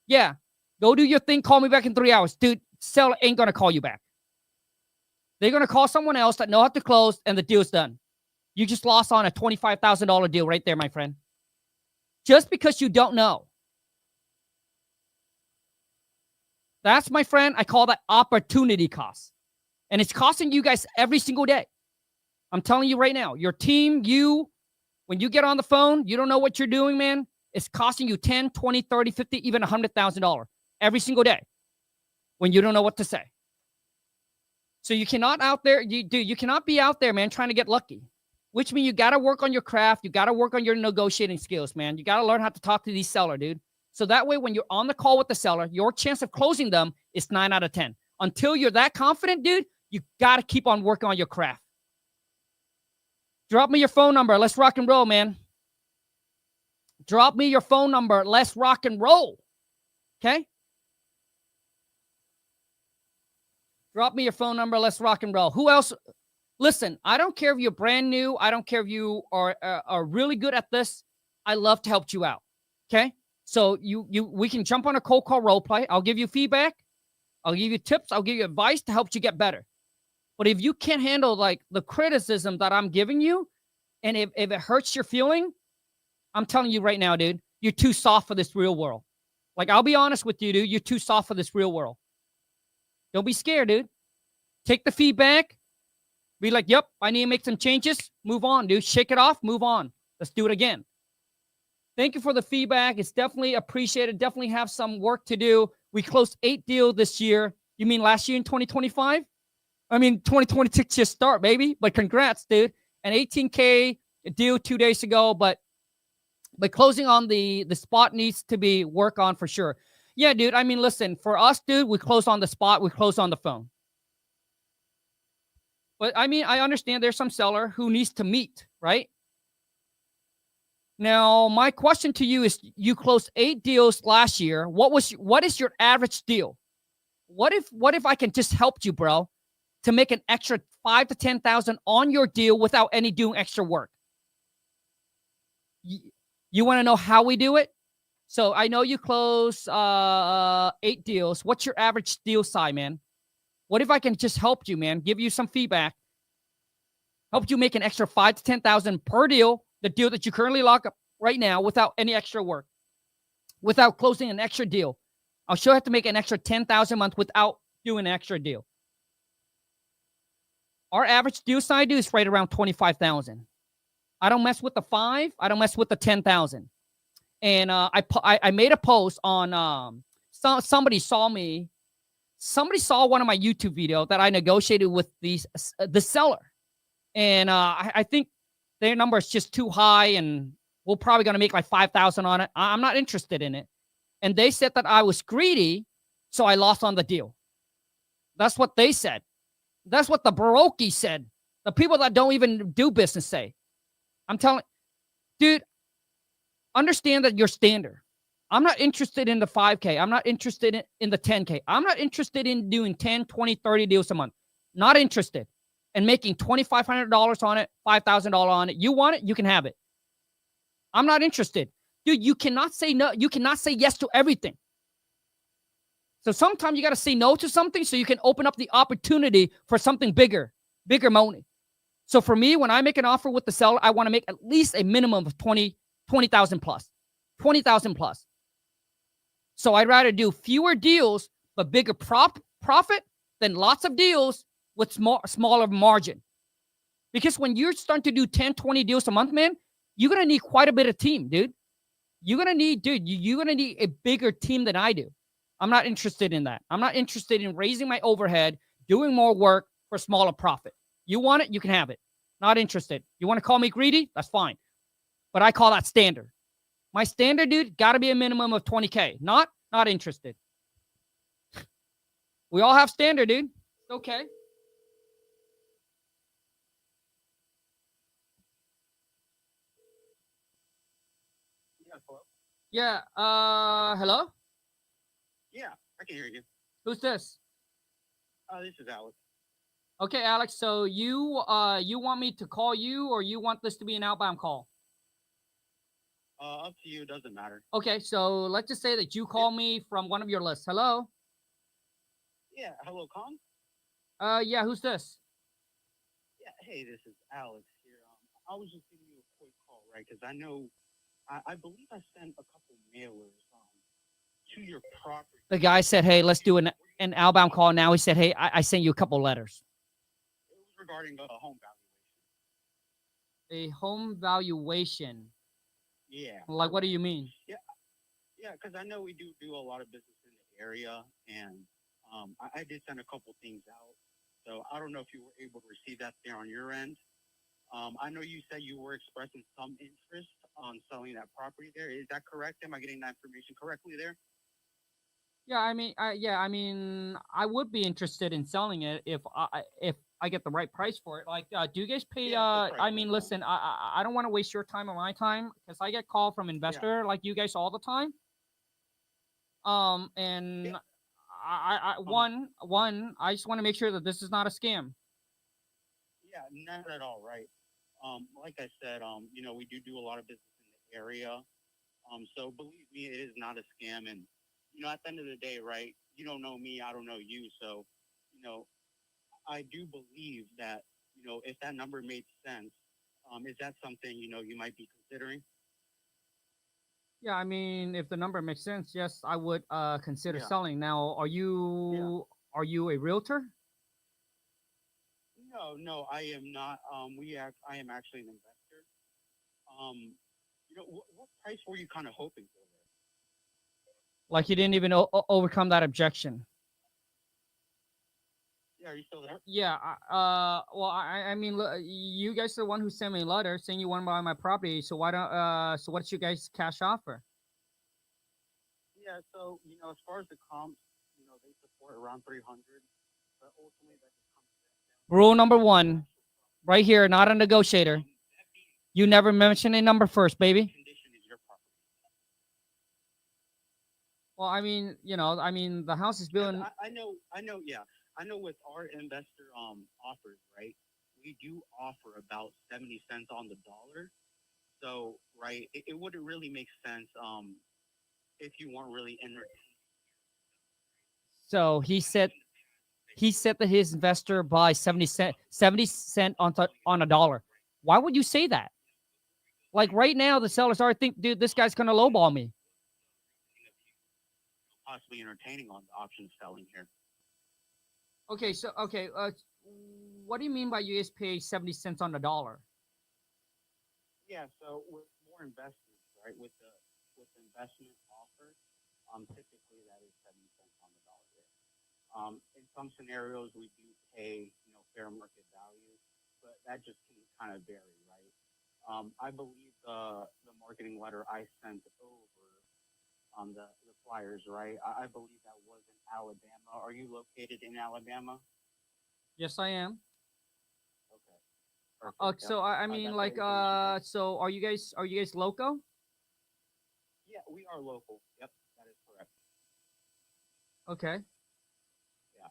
yeah, go do your thing. Call me back in 3 hours. Dude, seller ain't going to call you back. They're going to call someone else that know how to close, and the deal's done. You just lost on a $25,000 deal right there, my friend. Just because you don't know. That's, my friend, I call that opportunity cost. And it's costing you guys every single day. I'm telling you right now, your team, when you get on the phone, you don't know what you're doing, man. It's costing you 10, 20, 30, 50, even $100,000 every single day when you don't know what to say. So you cannot you cannot be out there, man, trying to get lucky, which means you got to work on your craft. You got to work on your negotiating skills, man. You got to learn how to talk to these seller, dude. So that way, when you're on the call with the seller, your chance of closing them is 9 out of 10. Until you're that confident, dude, you got to keep on working on your craft. Drop me your phone number. Let's rock and roll, man. Drop me your phone number. Let's rock and roll. Okay? Drop me your phone number. Let's rock and roll. Who else? Listen, I don't care if you're brand new. I don't care if you are really good at this. I love to help you out. Okay? So we can jump on a cold call role play. I'll give you feedback. I'll give you tips. I'll give you advice to help you get better. But if you can't handle like the criticism that I'm giving you, and if it hurts your feeling, I'm telling you right now, dude, you're too soft for this real world. Like, I'll be honest with you, dude. You're too soft for this real world. Don't be scared, dude. Take the feedback. Be like, yep, I need to make some changes. Move on, dude. Shake it off. Move on. Let's do it again. Thank you for the feedback. It's definitely appreciated. Definitely have some work to do. We closed 8 deals this year. You mean last year in 2025? I mean, 2026 just start, baby. But congrats, dude. An 18K deal 2 days ago, but closing on the spot needs to be work on for sure. Yeah, dude. I mean, listen, for us, dude, we close on the spot. We close on the phone. But I mean, I understand there's some seller who needs to meet, right? Now, my question to you is, you closed 8 deals last year. What is your average deal? What if I can just help you, bro, to make an extra 5 to 10,000 on your deal without any doing extra work? You want to know how we do it? So I know you close 8 deals. What's your average deal size, man? What if I can just help you, man? Give you some feedback, help you make an extra 5 to 10,000 per deal, the deal that you currently lock up right now, without any extra work, without closing an extra deal. I'll show you how to make an extra 10,000 a month without doing an extra deal. Our average deal size, dude, is right around 25,000. I don't mess with the 5. I don't mess with the 10,000. And I made a post on somebody saw one of my YouTube video that I negotiated with the seller, and I think their number is just too high, and we're probably gonna make like 5,000 on it. I'm not interested in it, and they said that I was greedy, so I lost on the deal. That's what they said. That's what the Baroki said. The people that don't even do business say. I'm telling, dude, understand that your standard. I'm not interested in the 5K. I'm not interested in the 10K. I'm not interested in doing 10, 20, 30 deals a month. Not interested. And making $2,500 on it, $5,000 on it. You want it, you can have it. I'm not interested. Dude, you cannot say no. You cannot say yes to everything. So sometimes you got to say no to something so you can open up the opportunity for something bigger money. So for me, when I make an offer with the seller, I want to make at least a minimum of 20,000 plus. 20,000 plus. So I'd rather do fewer deals, but bigger profit than lots of deals with smaller margin. Because when you're starting to do 10, 20 deals a month, man, you're going to need quite a bit of team, dude. You're going to need a bigger team than I do. I'm not interested in that. I'm not interested in raising my overhead, doing more work for smaller profit. You want it, you can have it. Not interested. You want to call me greedy? That's fine. But I call that standard. My standard, dude, got to be a minimum of 20K. Not interested. We all have standard, dude. It's okay. Yeah, hello? Yeah. Hello? Yeah, I can hear you. Who's this? This is Alex. Okay, Alex. So you want me to call you, or you want this to be an outbound call? Up to you. Doesn't matter. Okay, so let's just say that you Yeah. call me from one of your lists. Hello. Yeah. Hello, Con. Yeah. Who's this? Yeah. Hey, this is Alex here. I was just giving you a quick call, right? Because I know, I believe I sent a couple mailers to your property. The guy said, "Hey, let's do an outbound call." Now he said, "Hey, I sent you a couple letters." It was regarding a home valuation. A home valuation. Yeah. Like, what do you Correct. mean? Yeah. Yeah. Because I know we do a lot of business in the area, and I did send a couple things out. So I don't know if you were able to receive that there on your end. I know you said you were expressing some interest on selling that property there. Is that correct? Am I getting that information correctly there? Yeah, I mean, I would be interested in selling it if I get the right price for it. Like, do you guys pay? Yeah, the price I point. mean, listen, I don't want to waste your time or my time because I get called from Yeah, investor like you guys all the time. And yeah, uh-huh. I just want to make sure that this is not a scam. Yeah, not at all, right? Like I said, we do a lot of business in the area. So believe me, it is not a scam. And at the end of the day, right? You don't know me, I don't know you. So, you know, I do believe that if that number made sense, is that something you might be considering? Yeah, I mean, if the number makes sense, yes, I would consider Yeah, selling. Now, yeah. are you a realtor? No, no, I am not. I am actually an investor. Um, what price were you kind of hoping for there? Like you didn't even overcome that objection? Yeah, are you still there? Yeah. Well, I mean, you guys are the one who sent me a letter saying you want to buy my property. So why don't so what's your guys' cash offer? Yeah, so as far as the comps, they support around 300, but ultimately that just comes down to Rule number the one, actual property. right here, not a negotiator. That being You never mention a number first, what baby. condition is your property? Well, I mean, the house is Because built. yeah, I know with our investor offers, right? We do offer about 70 cents on the dollar. So, right, it wouldn't really make sense if you weren't really entertaining. So he said that his investor buys 70 cent on a dollar. Why would you say that? Like right now, the sellers already think, dude, this guy's gonna lowball me. Possibly entertaining on the option of selling here. Okay, so okay, what do you mean by you guys pay 70 cents on the dollar? Yeah, so with more investments, right? With the investment offer, typically that is 70 cents on the dollar there. In some scenarios, we do pay fair market value, but that just can kind of vary, right? I believe the marketing letter I sent over on the flyers, right? I believe that was in Alabama. Are you located in Alabama? Yes, I am. Okay, perfect. Yep, So I I mean, got that like, information for you. so are you guys loco? Yeah, we are local. Yep, that is correct. Okay. Yeah.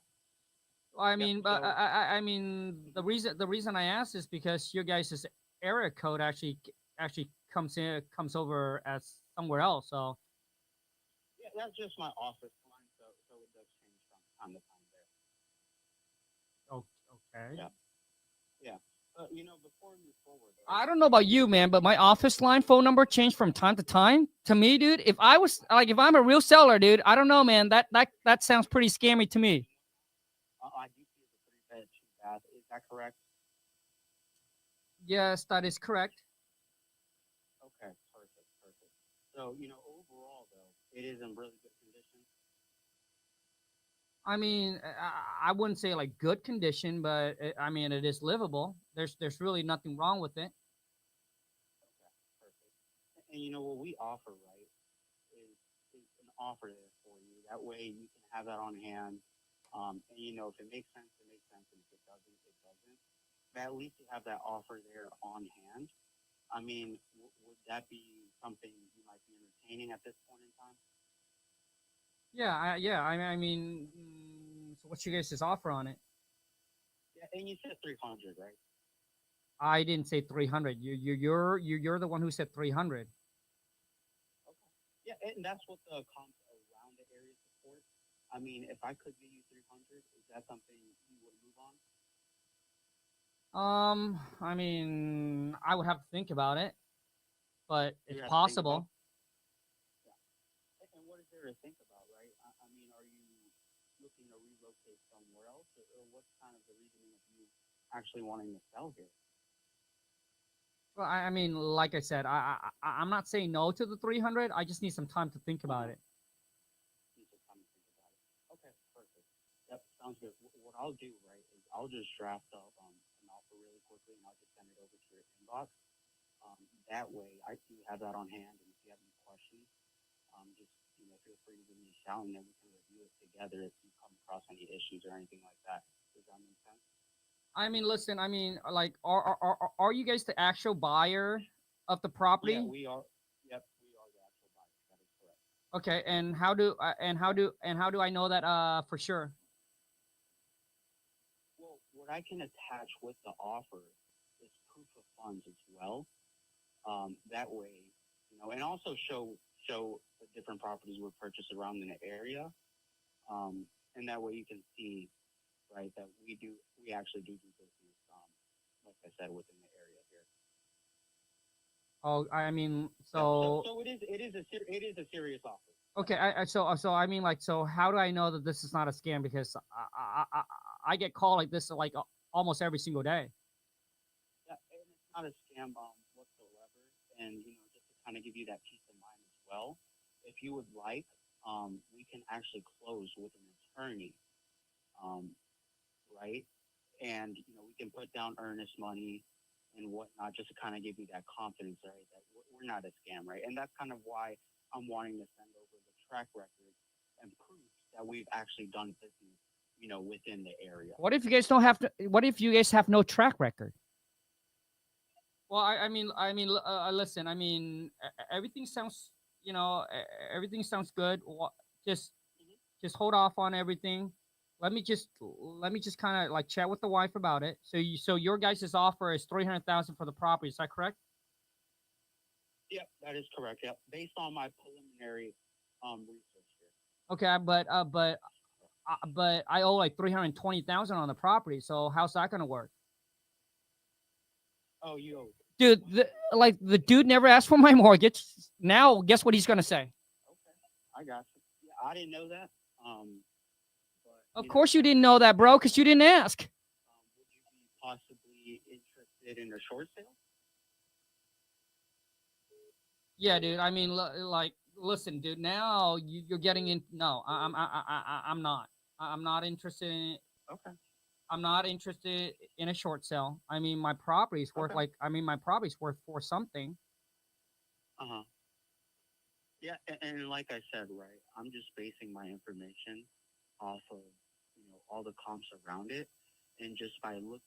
I Yep. mean, but So, I mean, mhm. the reason I asked is because your guys' area code actually comes over as somewhere else. So Yeah, that's just my office line, so it does change from time to time there. okay. Yeah, yeah. But before we move forward, right? I don't know about you, man, but my office line phone number changed from time to time. To me, dude, if I'm a real seller, dude, I don't know, man. That sounds pretty scammy to me. I do see it's a three-bed, two bath. Is that correct? Yes, that is correct. Okay, perfect, perfect. So overall though, it is in really good condition. I mean, I wouldn't say like good condition, but I mean it is livable. There's really nothing wrong with it. Okay, perfect. And what we offer, right, is an offer there for you. That way you can have that on hand. And if it makes sense, it makes sense, and if it doesn't, it doesn't. But at least you have that offer there on hand. I mean, would that be something you might be entertaining at this point in time? Yeah, I mean, so what's your guys' offer on it? Yeah, and you said 300, right? I didn't say 300. You're the one who said 300. Okay. Yeah, and that's what the comps around the area support. I mean, if I could give you 300, is that something you would move on? I mean, I would have to think about it, but You it's have to think about. possible. Yeah. And what is there to think about, right? I mean, are you looking to relocate somewhere else, or what's kind of the reasoning of you actually wanting to sell here? Well, I mean, like I said, I'm not saying no to the 300. I just need some time to think about Uh-huh. it. Need some time to think about it. Okay, perfect. Yep, sounds good. What I'll do, right, is I'll just draft up an offer really quickly, and I'll just send it over to your inbox. That way, I do have that on hand, and if you have any questions, just feel free to give me a shout, and then we can review it together if you come across any issues or anything like that. Does that make sense? I mean, listen. I mean, like, are you guys the actual buyer of the Yeah, property? we are. Yep, we are the actual buyers. That is correct. Okay, and how do I know that for sure? Well, what I can attach with the offer is proof of funds as well. That way, and also show the different properties we're purchased around in the area, and that way you can see, right, that we actually do business, like I said, within the area here. Oh, I mean, Yep. So so so it is a serious offer. Yes. okay. So I mean, like, so how do I know that this is not a scam? Because I get called like this like almost every single day. Yeah, and it's not a scam whatsoever. And just to kind of give you that peace of mind as well, if you would like, we can actually close with an attorney, um, right? And we can put down earnest money and whatnot, just to kind of give you that confidence, right? That we're not a scam, right? And that's kind of why I'm wanting to send over the track record and proof that we've actually done business, within the area. What if you guys don't have to? What if you guys have no track record? Well, listen. I mean, everything sounds, everything sounds good. Just, Mhm. just hold off on everything. Let me just kind of like chat with the wife about it. So your guys' offer is 300,000 for the property. Is that correct? Yep, that is correct. Yep, based on my preliminary research here. Okay, but I owe like 320,000 on the property. So how's that gonna work? Oh, you owe Dude, the dude never asked for my mortgage. Now, guess what he's gonna say? Okay, I got you. Yeah, I didn't know that. But Of course you didn't know that, bro, because you didn't ask. would you be possibly interested in a short sale? Yeah, dude. I mean, like, listen, dude. Now you're getting in. No, I'm not. I'm not interested in. Okay. I'm not interested in a short sale. I mean, my property's worth Okay. like. I mean, my property's worth for something. Uh huh. Yeah, and like I said, right, I'm just basing my information off of all the comps around it, and just by me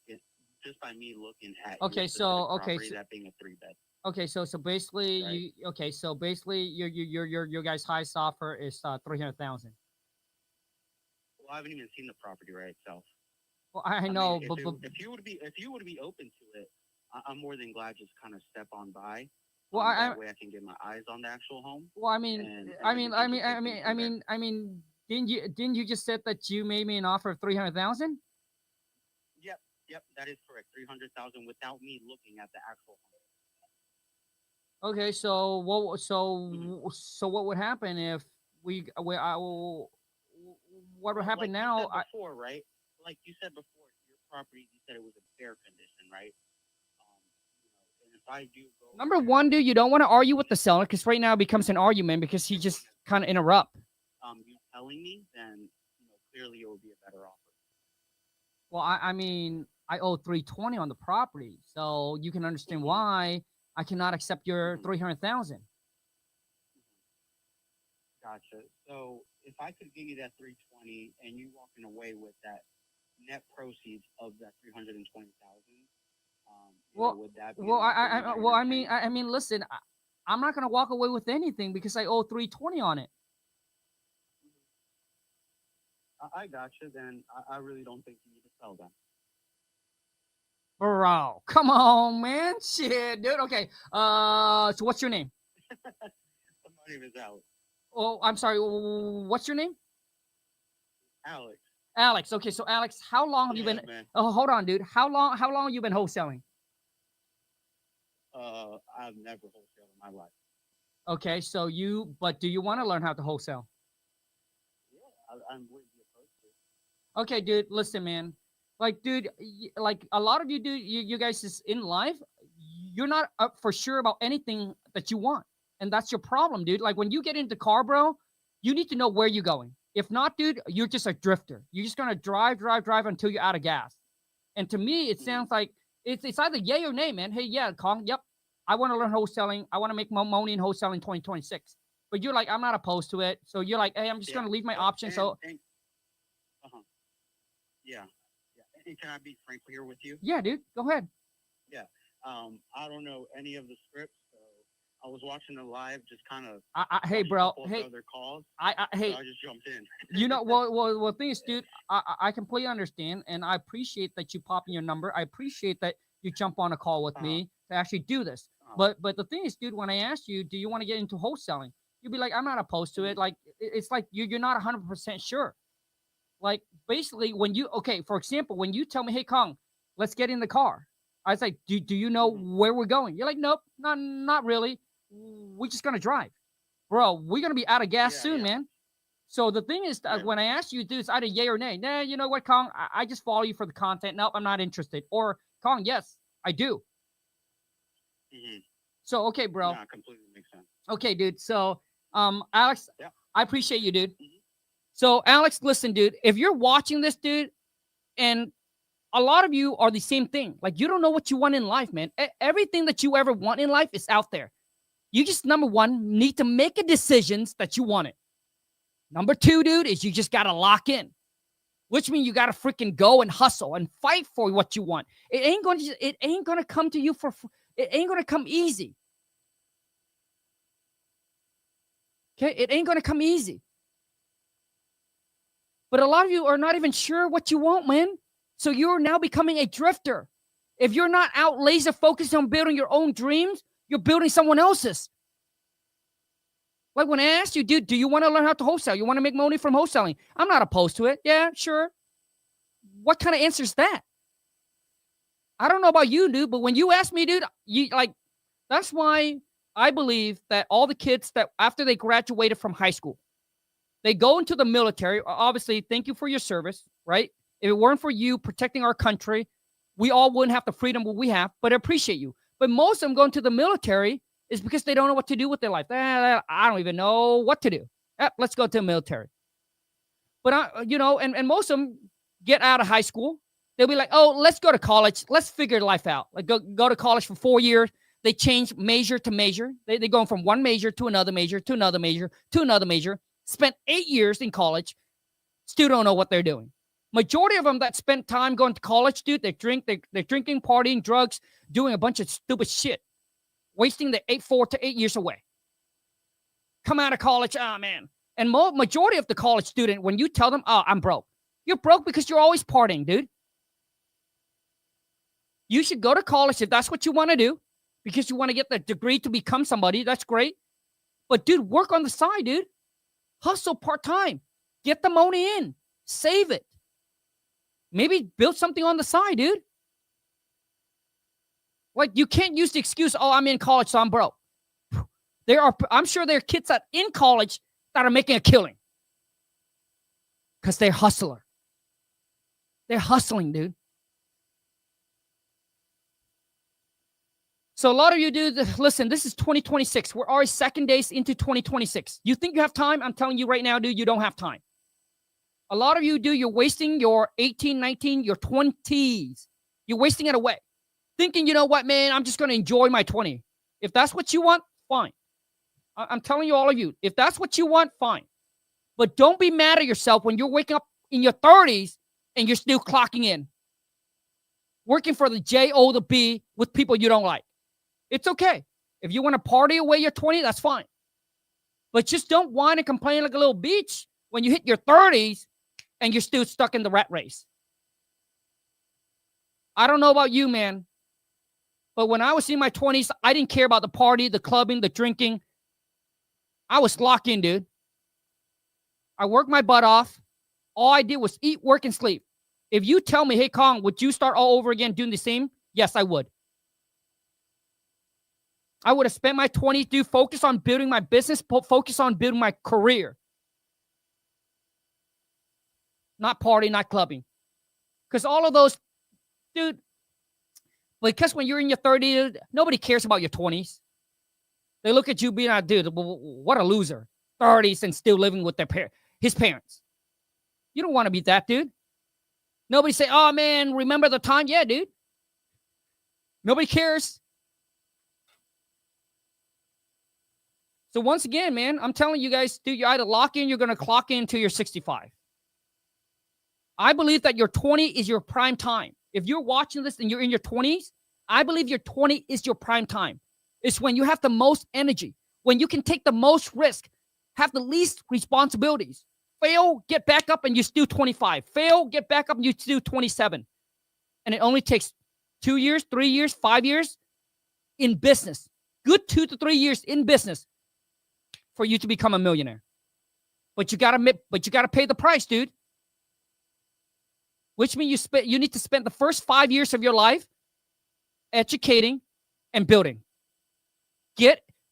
looking at your Okay, specific so okay, property, so, that being a 3 bed, okay, so basically right? you. Okay, so basically your guys' highest offer is 300,000. Well, I haven't even seen the property right itself. Well, I I mean, know, but if you would be open to it, I'm more than glad just kind of step on by. well, I That way I can get my eyes on the actual home, well, I mean, and then we can just take things from there. didn't you just said that you made me an offer of 300,000? Yep, yep, that is correct. 300,000 without me looking at the actual home. Okay, so Mhm. what would happen if what would Well, happen like you now? said before, right? Like you said before, your property, you said it was in fair condition, right? Um, and if I do go Number ahead, one, dude, you don't want to argue with the seller because right now it becomes an argument because he just kind of interrupt. you telling me, then clearly it would be a better offer. Well, I mean, I owe 320 on the property, so you can understand Hmm. why I cannot accept your Hmm. 300,000. Gotcha. So if I could give you that 320 and you walking away with that net proceeds of that 320,000, Well, would that be an well, offer you might entertain? I mean, listen, I'm not gonna walk away with anything because I owe 320 on it. I gotcha. Then I really don't think you need to sell them. Bro, come on, man. Shit, dude. Okay. So what's your name? My name is Alex. Oh, I'm sorry. What's your name? Alex. Alex. Okay, so Alex, how long have you been? Man. Oh, hold on, dude. How long have you been wholesaling? I've never wholesaled in my life. Okay, so but do you want to learn how to wholesale? Yeah, I'm with the approach to. Okay, dude. Listen, man. Like, dude, like a lot of you, dude, you guys is in life, you're not up for sure about anything that you want, and that's your problem, dude. Like when you get into the car, bro, you need to know where you're going. If not, dude, you're just a drifter. You're just gonna drive until you're out of gas. And to me, it sounds like it's either yay or nay, man. Hey, yeah, Kong, yep, I want to learn wholesaling. I want to make money in wholesaling 2026. But you're like, I'm not opposed to it. So you're like, hey, I'm just gonna leave my option. Uh-huh. Yeah. And can I be frank here with you? Yeah, dude, go ahead. Yeah. I don't know any of the scripts, so I was watching the live, just kind of. Hey, bro. Hey, other calls. Hey. So I just jumped in. You know, well, thing is, dude, I completely understand, and I appreciate that you pop in your number. I appreciate that you jump on a call with me to actually do this. But the thing is, dude, when I asked you, do you want to get into wholesaling? You'd be like, I'm not opposed to it. Like, it's like you're not 100% sure. Like, basically, for example, when you tell me, hey, Kong, let's get in the car. I was like, do you know where we're going? You're like, nope, not really. We're just going to drive. Bro, we're going to be out of gas soon, man. So the thing is, when I asked you, dude, it's either yay or nay. Nah, you know what, Kong? I just follow you for the content. Nope, I'm not interested. Or, Kong, yes, I do. Mm-hmm. So, okay, bro. Yeah, completely makes sense. Okay, dude. So, Alex, I appreciate you, dude. Mm-hmm. So, Alex, listen, dude, if you're watching this, dude, and a lot of you are the same thing. Like, you don't know what you want in life, man. Everything that you ever want in life is out there. You just, number one, need to make a decisions that you want it. Number two, dude, is you just got to lock in, which means you got to freaking go and hustle and fight for what you want. It ain't going to come to you it ain't going to come easy. Okay. It ain't going to come easy. But a lot of you are not even sure what you want, man. So you're now becoming a drifter. If you're not out laser focused on building your own dreams, you're building someone else's. Like when I asked you, dude, do you want to learn how to wholesale? You want to make money from wholesaling? I'm not opposed to it. Yeah, sure. What kind of answer is that? I don't know about you, dude, but when you ask me, dude, that's why I believe that all the kids that after they graduated from high school, they go into the military. Obviously, thank you for your service, right? If it weren't for you protecting our country, we all wouldn't have the freedom we have, but I appreciate you. But most of them going to the military is because they don't know what to do with their life. I don't even know what to do. Let's go to the military. But, and most of them get out of high school. They'll be like, oh, let's go to college. Let's figure life out. Like go to college for 4 years. They change major to major. They're going from one major to another major, to another major, to another major. Spent 8 years in college. Still don't know what they're doing. Majority of them that spent time going to college, dude, they're drinking, partying, drugs, doing a bunch of stupid shit. Wasting the 4 to 8 years away. Come out of college, man. And majority of the college student, when you tell them, I'm broke. You're broke because you're always partying, dude. You should go to college if that's what you want to do, because you want to get the degree to become somebody. That's great. But, dude, work on the side, dude. Hustle part-time. Get the money in. Save it. Maybe build something on the side, dude. Like, you can't use the excuse, I'm in college, so I'm broke. I'm sure there are kids that in college that are making a killing. Because they're hustler. They're hustling, dude. So a lot of you do, listen, this is 2026. We're already 2 days into 2026. You think you have time? I'm telling you right now, dude, you don't have time. A lot of you do, you're wasting your 18, 19, your 20s. You're wasting it away. Thinking, you know what, man, I'm just going to enjoy my 20. If that's what you want, fine. I'm telling you, all of you, if that's what you want, fine. But don't be mad at yourself when you're waking up in your 30s and you're still clocking in. Working for the J.O. the B with people you don't like. It's okay. If you want to party away your 20, that's fine. But just don't whine and complain like a little bitch when you hit your 30s and you're still stuck in the rat race. I don't know about you, man, but when I was in my 20s, I didn't care about the party, the clubbing, the drinking. I was locked in, dude. I worked my butt off. All I did was eat, work, and sleep. If you tell me, hey, Kong, would you start all over again doing the same? Yes, I would. I would have spent my 20s, dude, focus on building my business, focus on building my career. Not party, not clubbing. Because all of those, dude, because when you're in your 30s, nobody cares about your 20s. They look at you being like, dude, what a loser. 30s and still living with his parents. You don't want to be that, dude. Nobody say, oh, man, remember the time? Yeah, dude. Nobody cares. So once again, man, I'm telling you guys, dude, you either lock in, you're going to clock in until you're 65. I believe that your 20 is your prime time. If you're watching this and you're in your 20s, I believe your 20 is your prime time. It's when you have the most energy, when you can take the most risk, have the least responsibilities. Fail, get back up, and you still 25. Fail, get back up, and you still 27. And it only takes 2 years, 3 years, 5 years in business. Good 2 to 3 years in business for you to become a millionaire. But you gotta pay the price, dude. Which means you need to spend the first 5 years of your life educating and building.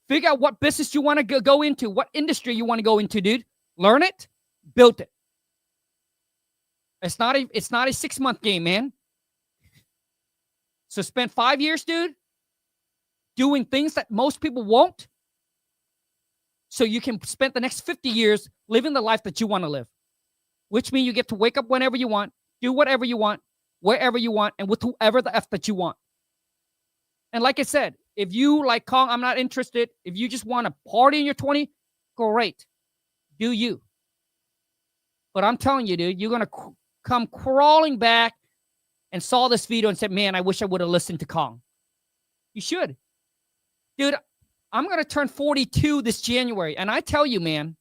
Figure out what business you want to go into, what industry you want to go into, dude. Learn it, build it. It's not a 6-month game, man. So spend 5 years, dude, doing things that most people won't, so you can spend the next 50 years living the life that you want to live. Which means you get to wake up whenever you want, do whatever you want, wherever you want, and with whoever the F that you want. And like I said, if you like Kong, I'm not interested. If you just want to party in your 20, great. Do you. But I'm telling you, dude, you're going to come crawling back and saw this video and said, man, I wish I would have listened to Kong. You should. Dude, I'm going to turn 42 this January. And I tell you, man,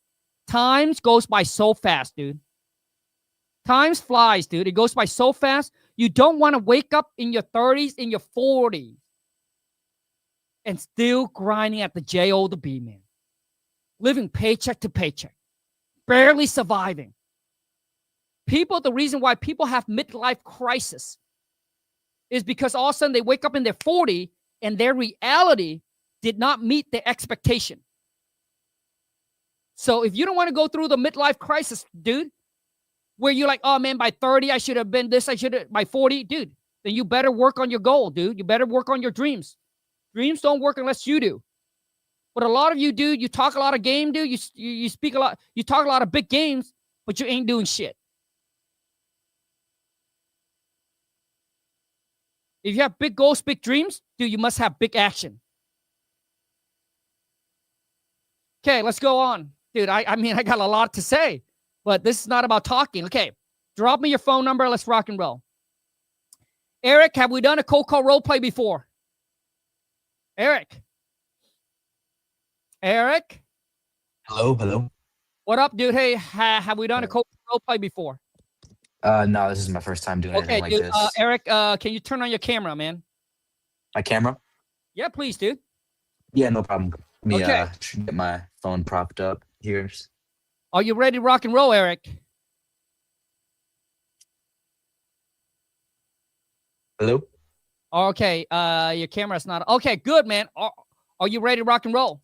time goes by so fast, dude. Time flies, dude. It goes by so fast. You don't want to wake up in your 30s, in your 40s, and still grinding at the J.O. to B, man. Living paycheck to paycheck. Barely surviving. The reason why people have midlife crisis is because all of a sudden they wake up in their 40 and their reality did not meet their expectation. So if you don't want to go through the midlife crisis, dude, where you're like, oh man, by 30, I should have been this, by 40, dude, then you better work on your goal, dude. You better work on your dreams. Dreams don't work unless you do. But a lot of you, dude, you talk a lot of game, dude. You speak a lot, you talk a lot of big games, but you ain't doing shit. If you have big goals, big dreams, dude, you must have big action. Okay, let's go on. Dude, I mean, I got a lot to say, but this is not about talking. Okay, drop me your phone number. Let's rock and roll. Eric, have we done a cold call role play before? Eric? Hello. What up, dude? Hey, have we done a cold call role play before? No, this is my first time doing anything like dude, this. Eric, can you turn on your camera, man? My camera? Yeah, please, dude. Yeah, no problem. Let me Okay. get my phone propped up here. Are you ready to rock and roll, Eric? Hello? Okay, your camera's not. Okay, good, man. Are you ready to rock and roll?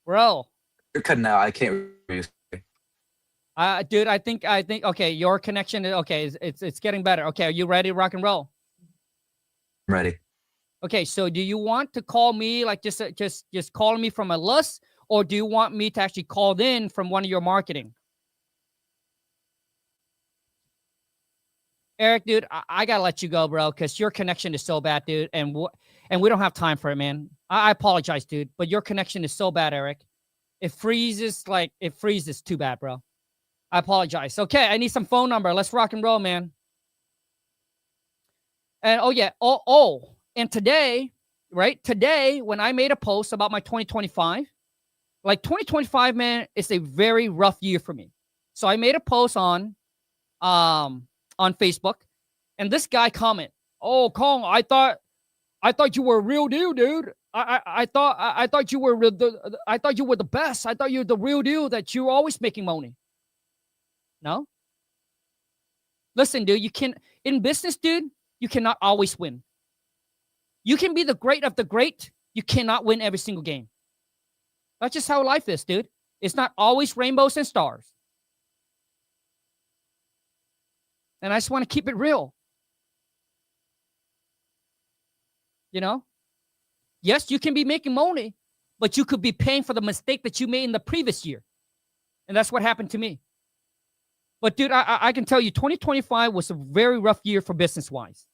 Bro. You're cutting out. I can't hear you. Dude, I think, okay, your connection, okay, it's getting better. Okay, are you ready to rock and roll? I'm ready. Okay, so do you want to call me, like just calling me from a list, or do you want me to actually call in from one of your marketing? Eric, dude, I gotta let you go, bro, because your connection is so bad, dude, and we don't have time for it, man. I apologize, dude, but your connection is so bad, Eric. It freezes too bad, bro. I apologize. Okay, I need some phone number. Let's rock and roll, man. And and today, right? Today, when I made a post about my 2025, like 2025, man, it's a very rough year for me. So I made a post on on Facebook, and this guy comment, "Oh, Kong, I thought you were a real deal, dude. I thought you were I thought you were the best. I thought you were the real deal. That you're always making money." No, listen, dude. You can in business, dude. You cannot always win. You can be the great of the great. You cannot win every single game. That's just how life is, dude. It's not always rainbows and stars. And I just want to keep it real. You know? Yes, you can be making money, but you could be paying for the mistake that you made in the previous year. And that's what happened to me. But dude, I can tell you 2025 was a very rough year for business-wise.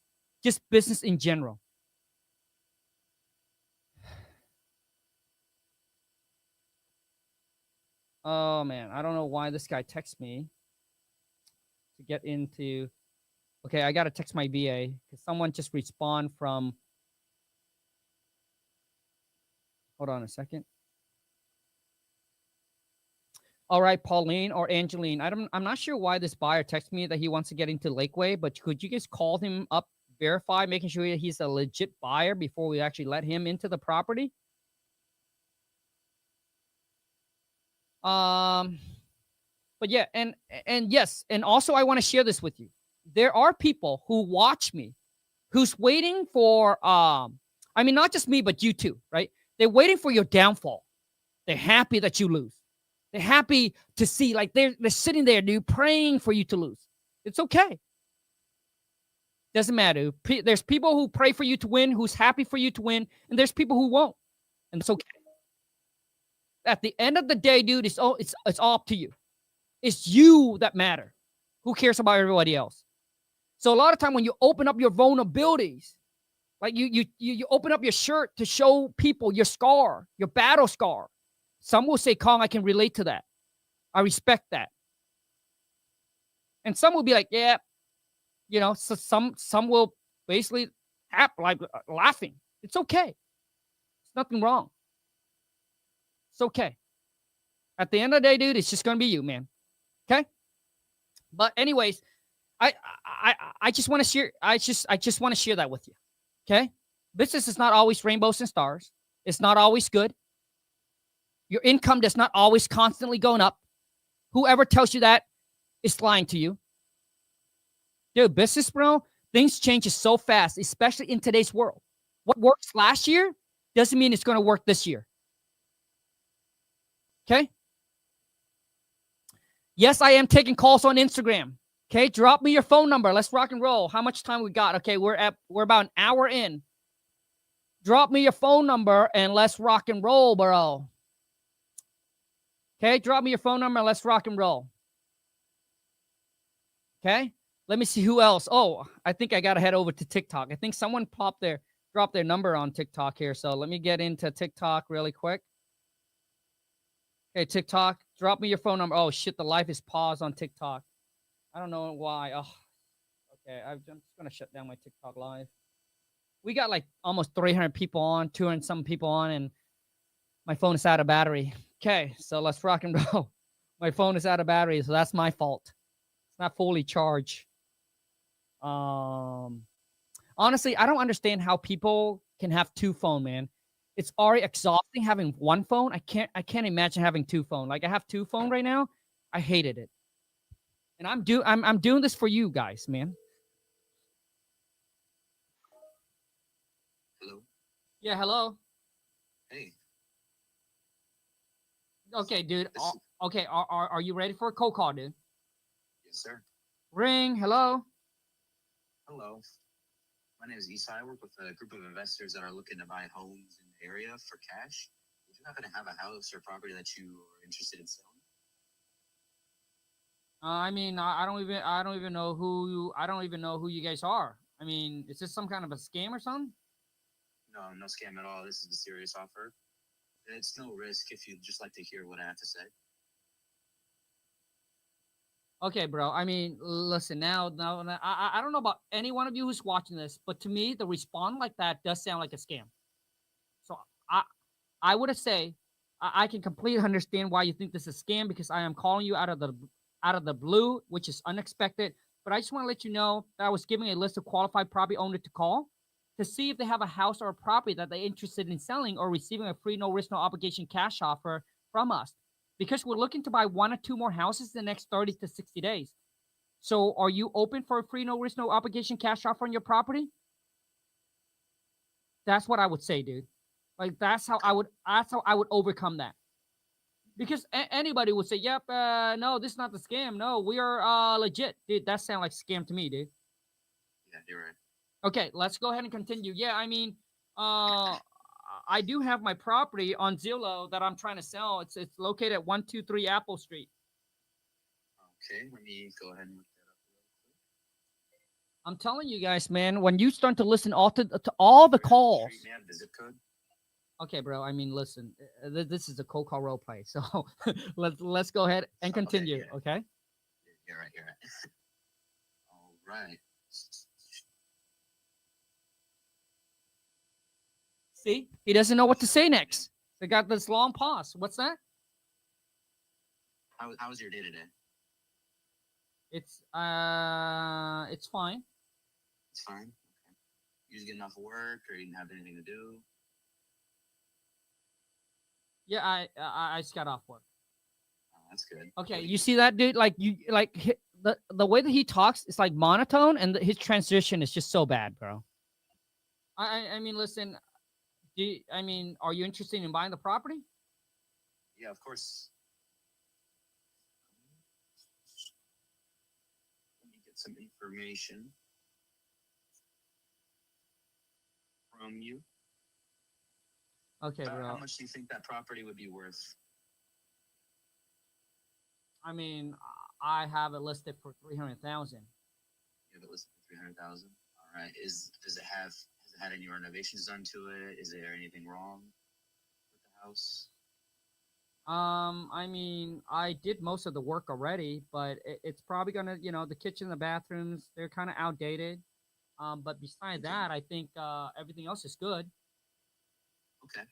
Just business in general. Oh, man. I don't know why this guy texts me to get into... Okay, I got to text my VA because someone just respond from... Hold on a second. All right, Pauline or Angeline. I'm not sure why this buyer texted me that he wants to get into Lakeway, but could you guys call him up, verify, making sure that he's a legit buyer before we actually let him into the property? But yeah, and yes, and also I want to share this with you. There are people who watch me, who's waiting for I mean, not just me, but you too, right? They're waiting for your downfall. They're happy that you lose. They're happy to see, like, they're sitting there, dude, praying for you to lose. It's okay. Doesn't matter. There's people who pray for you to win, who's happy for you to win, and there's people who won't. And it's okay. At the end of the day, dude, it's all up to you. It's you that matter. Who cares about everybody else? So a lot of time when you open up your vulnerabilities, like you open up your shirt to show people your scar, your battle scar. Some will say, Kong, I can relate to that. I respect that. And some will be like, yeah, you know, so some will basically like laughing. It's okay. It's nothing wrong. It's okay. At the end of the day, dude, it's just gonna be you, man. Okay? But anyways, I just want to share. I just want to share that with you. Okay? Business is not always rainbows and stars. It's not always good. Your income does not always constantly going up. Whoever tells you that is lying to you. Dude, business, bro, things change so fast, especially in today's world. What works last year doesn't mean it's going to work this year. Okay? Yes, I am taking calls on Instagram. Okay, drop me your phone number. Let's rock and roll. How much time we got? Okay, we're about an hour in. Drop me your phone number and let's rock and roll, bro. Okay, drop me your phone number and let's rock and roll. Okay, let me see who else. Oh, I think I got to head over to TikTok. I think someone dropped their number on TikTok here. So let me get into TikTok really quick. Okay, TikTok, drop me your phone number. Oh, shit, the live is paused on TikTok. I don't know why. Oh, okay, I'm just going to shut down my TikTok live. We got like almost 300 people on, 200 some people on, and my phone is out of battery. Okay, so let's rock and roll. My phone is out of battery, so that's my fault. It's not fully charged. Honestly, I don't understand how people can have two phones, man. It's already exhausting having one phone. I can't imagine having two phones. Like I have two phones right now. I hated it. And I'm doing this for you guys, man. Hello. Yeah, hello. Hey. Okay, dude. Okay, are you ready for a cold call, dude? Yes, sir. Ring. Hello. Hello. My name is Isai. I work with a group of investors that are looking to buy homes in the area for cash. Would you happen to have a house or property that you are interested in selling? I mean, I don't even know who you guys are. I mean, is this some kind of a scam or something? No, no scam at all. This is a serious offer. It's no risk if you'd just like to hear what I have to say. Okay, bro. I mean, listen, now I don't know about any one of you who's watching this, but to me, the response like that does sound like a scam. So I would say I can completely understand why you think this is a scam because I am calling you out of the out of the blue, which is unexpected. But I just want to let you know that I was giving a list of qualified property owners to call to see if they have a house or a property that they're interested in selling or receiving a free, no risk, no obligation cash offer from us. Because we're looking to buy 1 or 2 more houses in the next 30 to 60 days. So are you open for a free, no risk, no obligation cash offer on your property? That's what I would say, dude. Like that's how I would overcome that. Because anybody would say, "Yep, no, this is not the scam. No, we are legit." Dude, that sounds like scam to me, dude. Yeah, you're right. Okay, let's go ahead and continue. Yeah, I mean, I do have my property on Zillow that I'm trying to sell. It's located at 123 Apple Street. Okay, let me go ahead and look that up real quick. I'm telling you guys, man, when you start to listen to all the calls. Street, man, the zip code. Okay, bro. I mean, listen, this is a cold call role play, so let's go ahead and continue. Okay, yeah. Okay. You're right. You're right. All right. See, he doesn't know what to say next. They got this long pause. What's that? How was your day today? It's fine. It's fine. Okay. You just getting off of work, or you didn't have anything to do? Yeah, I just got off work. Oh, that's good. Okay, you see that, dude? Like the way that he talks is like monotone, and his transition is just so bad, bro. I mean, listen. Are you interested in buying the property? Yeah, of course. Let me get some information from you. Okay, bro. How much do you think that property would be worth? I mean, I have it listed for 300,000. You have it listed for 300,000. All right. Has it had any renovations done to it? Is there anything wrong with the house? I mean, I did most of the work already, but it's probably gonna, the kitchen, the bathrooms, they're kind of outdated. But besides that, I think everything else is good. Okay.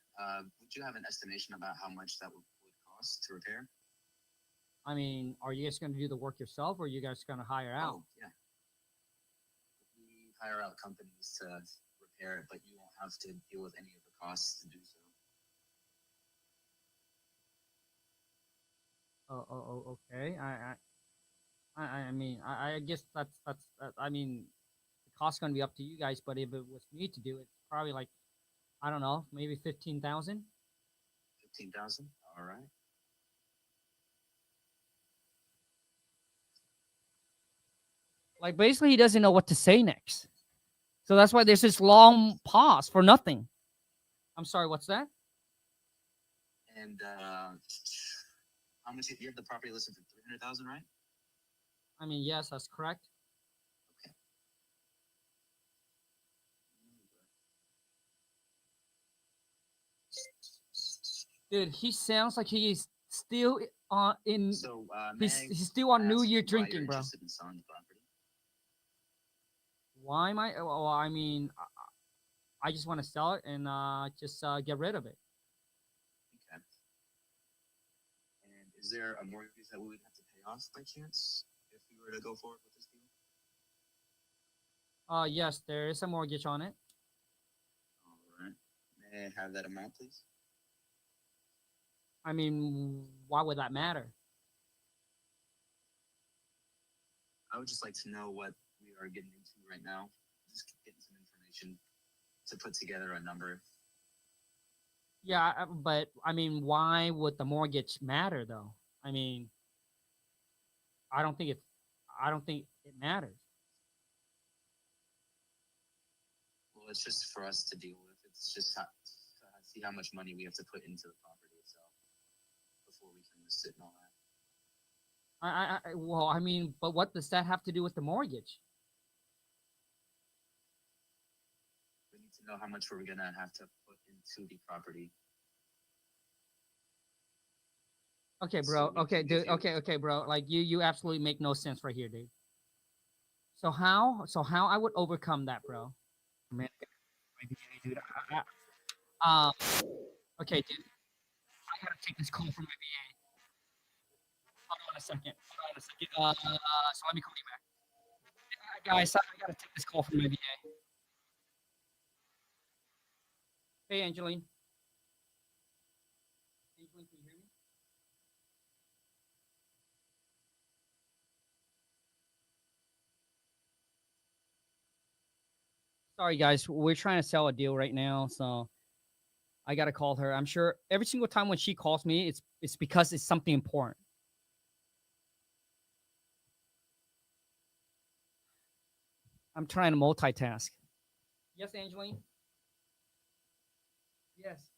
Would you have an estimation about how much that would cost to repair? I mean, are you guys going to do the work yourself, or are you guys going to hire out? Oh, yeah. We hire out companies to repair it, but you won't have to deal with any of the costs to do so. Okay. I mean, I guess that's I mean, the cost's going to be up to you guys, but if it was me to do it, it's probably like, I don't know, maybe 15,000. 15,000. All right. Like basically, he doesn't know what to say next, so that's why there's this long pause for nothing. I'm sorry, what's that? And how much you have the property listed for 300,000, right? I mean, yes, that's correct. Okay. Dude, he sounds like he is still in. So he's still on New Year drinking, bro. Interested in selling the property? Why am I? Well, I mean, I just want to sell it and just get rid of it. Okay. And is there a mortgage that we would have to pay off by chance if we were to go forward with this deal? Yes, there is a mortgage on it. All right. May I have that amount, please? I mean, why would that matter? I would just like to know what we are getting into right now. Just getting some information to put together a number. Yeah, but I mean, why would the mortgage matter, though? I mean, I don't think it matters. Well, it's just for us to deal with. It's just see how much money we have to put into the property itself before we can list it and all that. Well, I mean, but what does that have to do with the mortgage? We need to know how much we're gonna have to put into the property. Okay, bro. So Okay, dude. Okay, bro. Like you absolutely make no sense right here, dude. So how I would overcome that, bro? Man, dude. Okay, dude. I gotta take this call from my VA. Hold on a second. So let me call you back. Guys, I gotta take this call from my VA. Hey, Angeline. Angeline, can you hear me? Sorry, guys. We're trying to sell a deal right now, so I gotta call her. I'm sure every single time when she calls me, it's because it's something important. I'm trying to multitask. Yes, Angeline? Yes.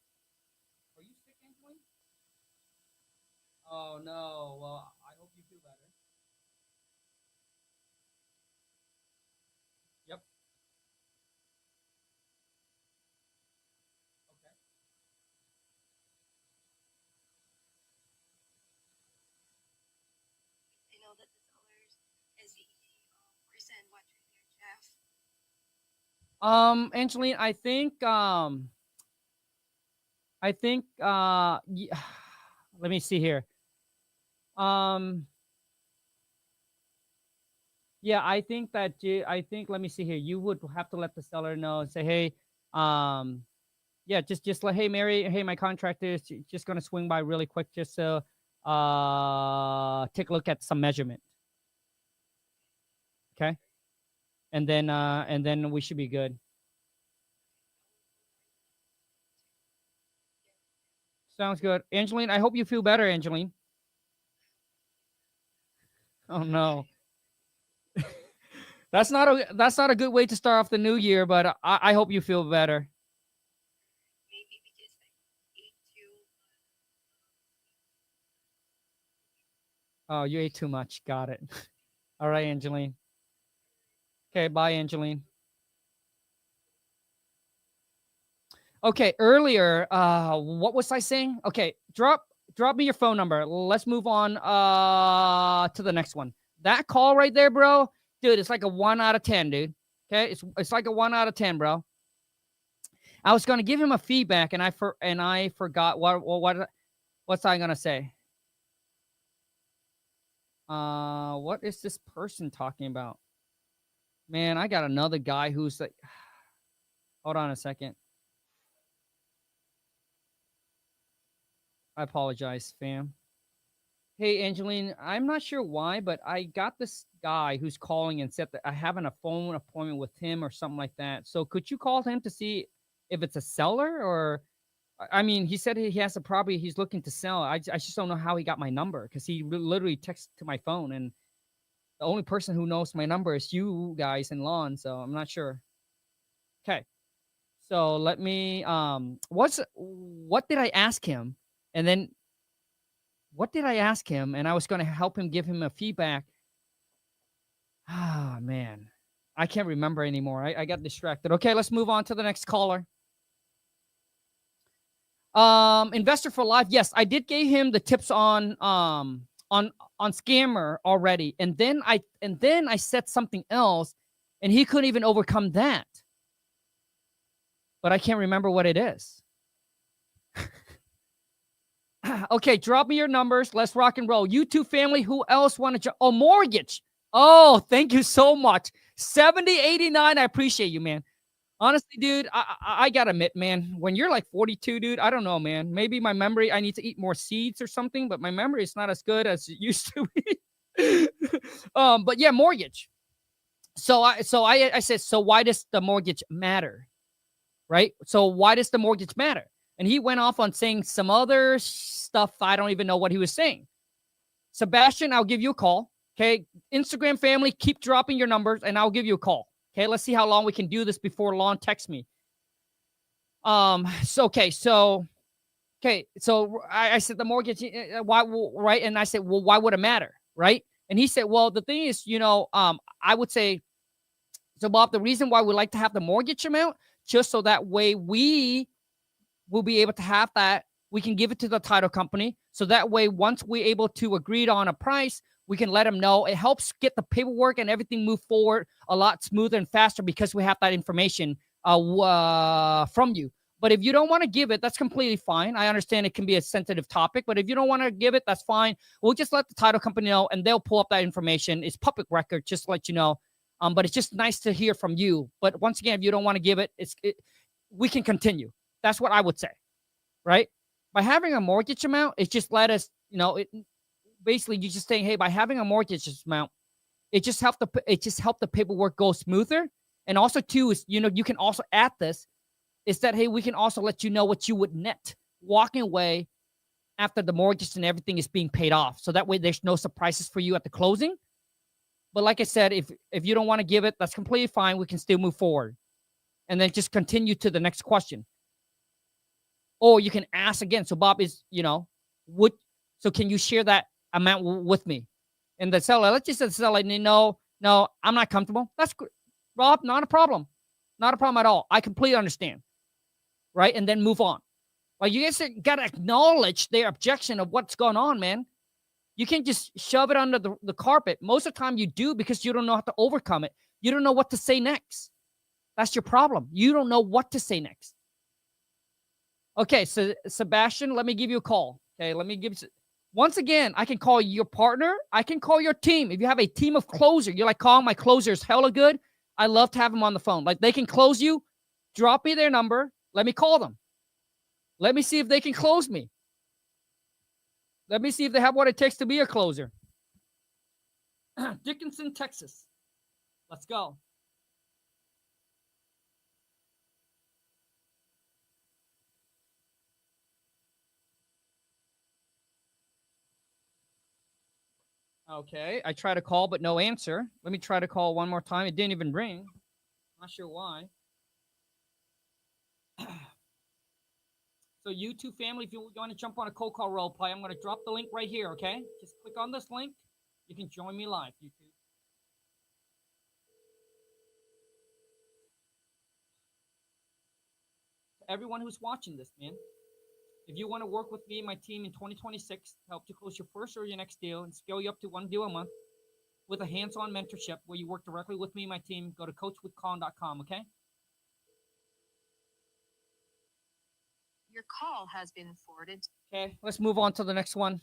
Are you sick, Angeline? Oh, no. Well, I hope you feel better. Yep. Okay. I know that the sellers is the person what their Jeff. Angeline, let me see here. Yeah, I think let me see here. You would have to let the seller know and say, hey, yeah, just let, hey, Mary, hey, my contractor is just gonna swing by really quick just to take a look at some measurement. Okay. And then we should be good. Sounds good. Angeline, I hope you feel better, Angeline. Oh no. That's not a good way to start off the new year, but I hope you feel better. Maybe because I ate too. Oh, you ate too much. Got it. All right, Angeline. Okay, bye, Angeline. Okay, earlier, what was I saying? Okay, drop me your phone number. Let's move on to the next one. That call right there, bro, dude, it's like a 1 out of 10, dude. Okay, it's like a 1 out of 10, bro. I was gonna give him a feedback, and I forgot what's I gonna say. What is this person talking about? Man, I got another guy who's like, hold on a second. I apologize, fam. Hey, Angeline, I'm not sure why, but I got this guy who's calling and said that I having a phone appointment with him or something like that. So could you call him to see if it's a seller or, I mean, he said he has a property he's looking to sell. I just don't know how he got my number because he literally texted to my phone, and the only person who knows my number is you guys in lawn. So I'm not sure. Okay. So let me, what did I ask him? And then what did I ask him? And I was going to help him, give him a feedback. Ah, man, I can't remember anymore. I got distracted. Okay, let's move on to the next caller. Investor for Life. Yes, I did give him the tips on scammer already. And then I said something else and he couldn't even overcome that. But I can't remember what it is. Okay, drop me your numbers. Let's rock and roll. YouTube family, who else want to? Oh, mortgage. Oh, thank you so much. 7089. I appreciate you, man. Honestly, dude, I gotta admit, man, when you're like 42, dude, I don't know, man. Maybe my memory, I need to eat more seeds or something, but my memory is not as good as it used to be. But yeah, mortgage. So I said, so why does the mortgage matter? Right? So why does the mortgage matter? And he went off on saying some other stuff. I don't even know what he was saying. Sebastian, I'll give you a call. Okay. Instagram family, keep dropping your numbers and I'll give you a call. Okay. Let's see how long we can do this before Lon texts me. So I said the mortgage, why, right? And I said, well, why would it matter? Right. And he said, well, the thing is, I would say, so Bob, the reason why we like to have the mortgage amount, just so that way we will be able to have that. We can give it to the title company. So that way, once we're able to agree on a price, we can let them know. It helps get the paperwork and everything move forward a lot smoother and faster because we have that information from you. But if you don't want to give it, that's completely fine. I understand it can be a sensitive topic, but if you don't want to give it, that's fine. We'll just let the title company know, and they'll pull up that information. It's public record, just to let you know. But it's just nice to hear from you. But once again, if you don't want to give it, we can continue. That's what I would say, right? By having a mortgage amount, it just let us, basically you just saying, hey, by having a mortgage amount, it just helped the paperwork go smoother. And also too is, you can also add this, is that, hey, we can also let you know what you would net walking away after the mortgage and everything is being paid off. So that way there's no surprises for you at the closing. But like I said, if you don't want to give it, that's completely fine. We can still move forward. And then just continue to the next question. Or you can ask again. So Bob is, so can you share that amount with me? And the seller, let's just say the seller, no, I'm not comfortable. That's good. Rob, not a problem. Not a problem at all. I completely understand. Right? And then move on. Like, you guys got to acknowledge their objection of what's going on, man. You can't just shove it under the carpet. Most of the time you do, because you don't know how to overcome it. You don't know what to say next. That's your problem. You don't know what to say next. Okay, so Sebastian, let me give you a call. Okay, once again, I can call your partner. I can call your team. If you have a team of closers, you're like, calling my closers hella good. I love to have them on the phone. Like, they can close you. Drop me their number. Let me call them. Let me see if they can close me. Let me see if they have what it takes to be a closer. Dickinson, Texas. Let's go. Okay, I tried to call, but no answer. Let me try to call one more time. It didn't even ring. Not sure why. So you two family, if you want to jump on a cold call role play, I'm going to drop the link right here, okay? Just click on this link. You can join me live, you two. To everyone who's watching this, man, if you want to work with me and my team in 2026 to help you close your first or your next deal and scale you up to one deal a month with a hands-on mentorship where you work directly with me and my team, go to coachwithcolin.com, okay? Your call has been forwarded. Okay, let's move on to the next one.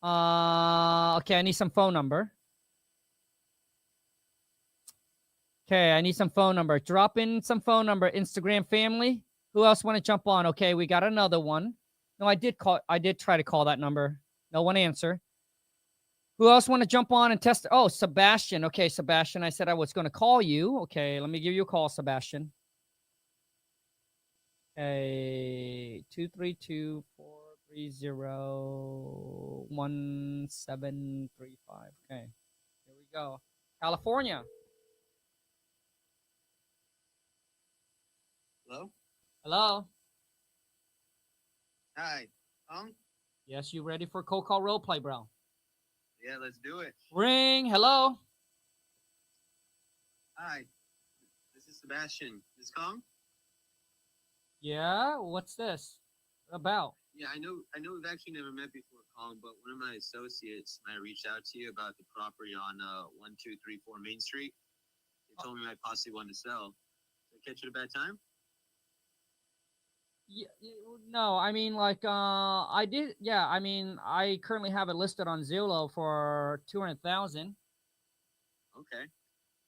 Okay, I need some phone number. Okay, I need some phone number. Drop in some phone number. Instagram family. Who else want to jump on? Okay, we got another one. No, I did try to call that number. No one answer. Who else want to jump on and test? Oh, Sebastian. Okay, Sebastian, I said I was going to call you. Okay, let me give you a call, Sebastian. Okay, 232-430-1735. Okay, here we go. California. Hello? Hello. Hi. Yes, you ready for cold call role play, bro? Yeah, let's do it. Ring. Hello. Hi. This is Sebastian. Is Kong? Yeah. What's this about? Yeah, I know we've actually never met before, Kong, but one of my associates and I reached out to you about the property on 1234 Main Street. They told me I possibly wanted to sell. Did I catch you at a bad time? Yeah, no, I mean, like, I did. Yeah, I mean, I currently have it listed on Zillow for 200,000. Okay.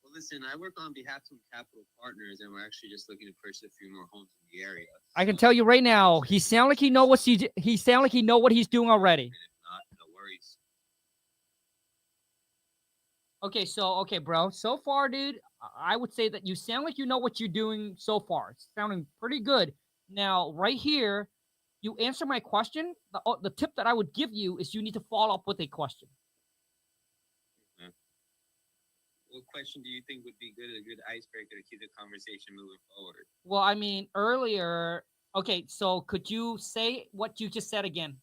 Well, listen, I work on behalf of some capital partners, and we're actually just looking to purchase a few more homes in the area. I can tell you right now, he sound like he know what he's doing already. If not, no worries. Okay, bro. So far, dude, I would say that you sound like you know what you're doing so far. It's sounding pretty good. Now, right here, you answer my question. The tip that I would give you is you need to follow up with a question. What question do you think would be a good icebreaker to keep the conversation moving forward? Well, I mean, earlier, okay, so could you say what you just said again?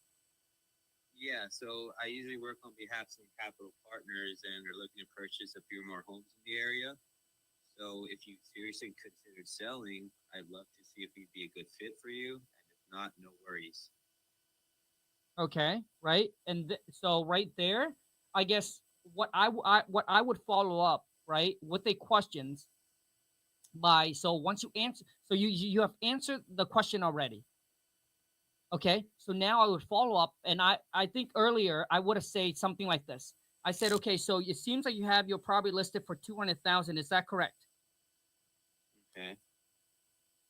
Yeah, so I usually work on behalf of some capital partners, and they're looking to purchase a few more homes in the area. So if you seriously considered selling, I'd love to see if he'd be a good fit for you. And if not, no worries. Okay, right? And so right there, I guess what I would follow up, right, with the questions by, so once you answer, so you have answered the question already. Okay, so now I would follow up, and I think earlier I would have said something like this. I said, okay, so it seems like you have your property listed for 200,000. Is that correct? Okay.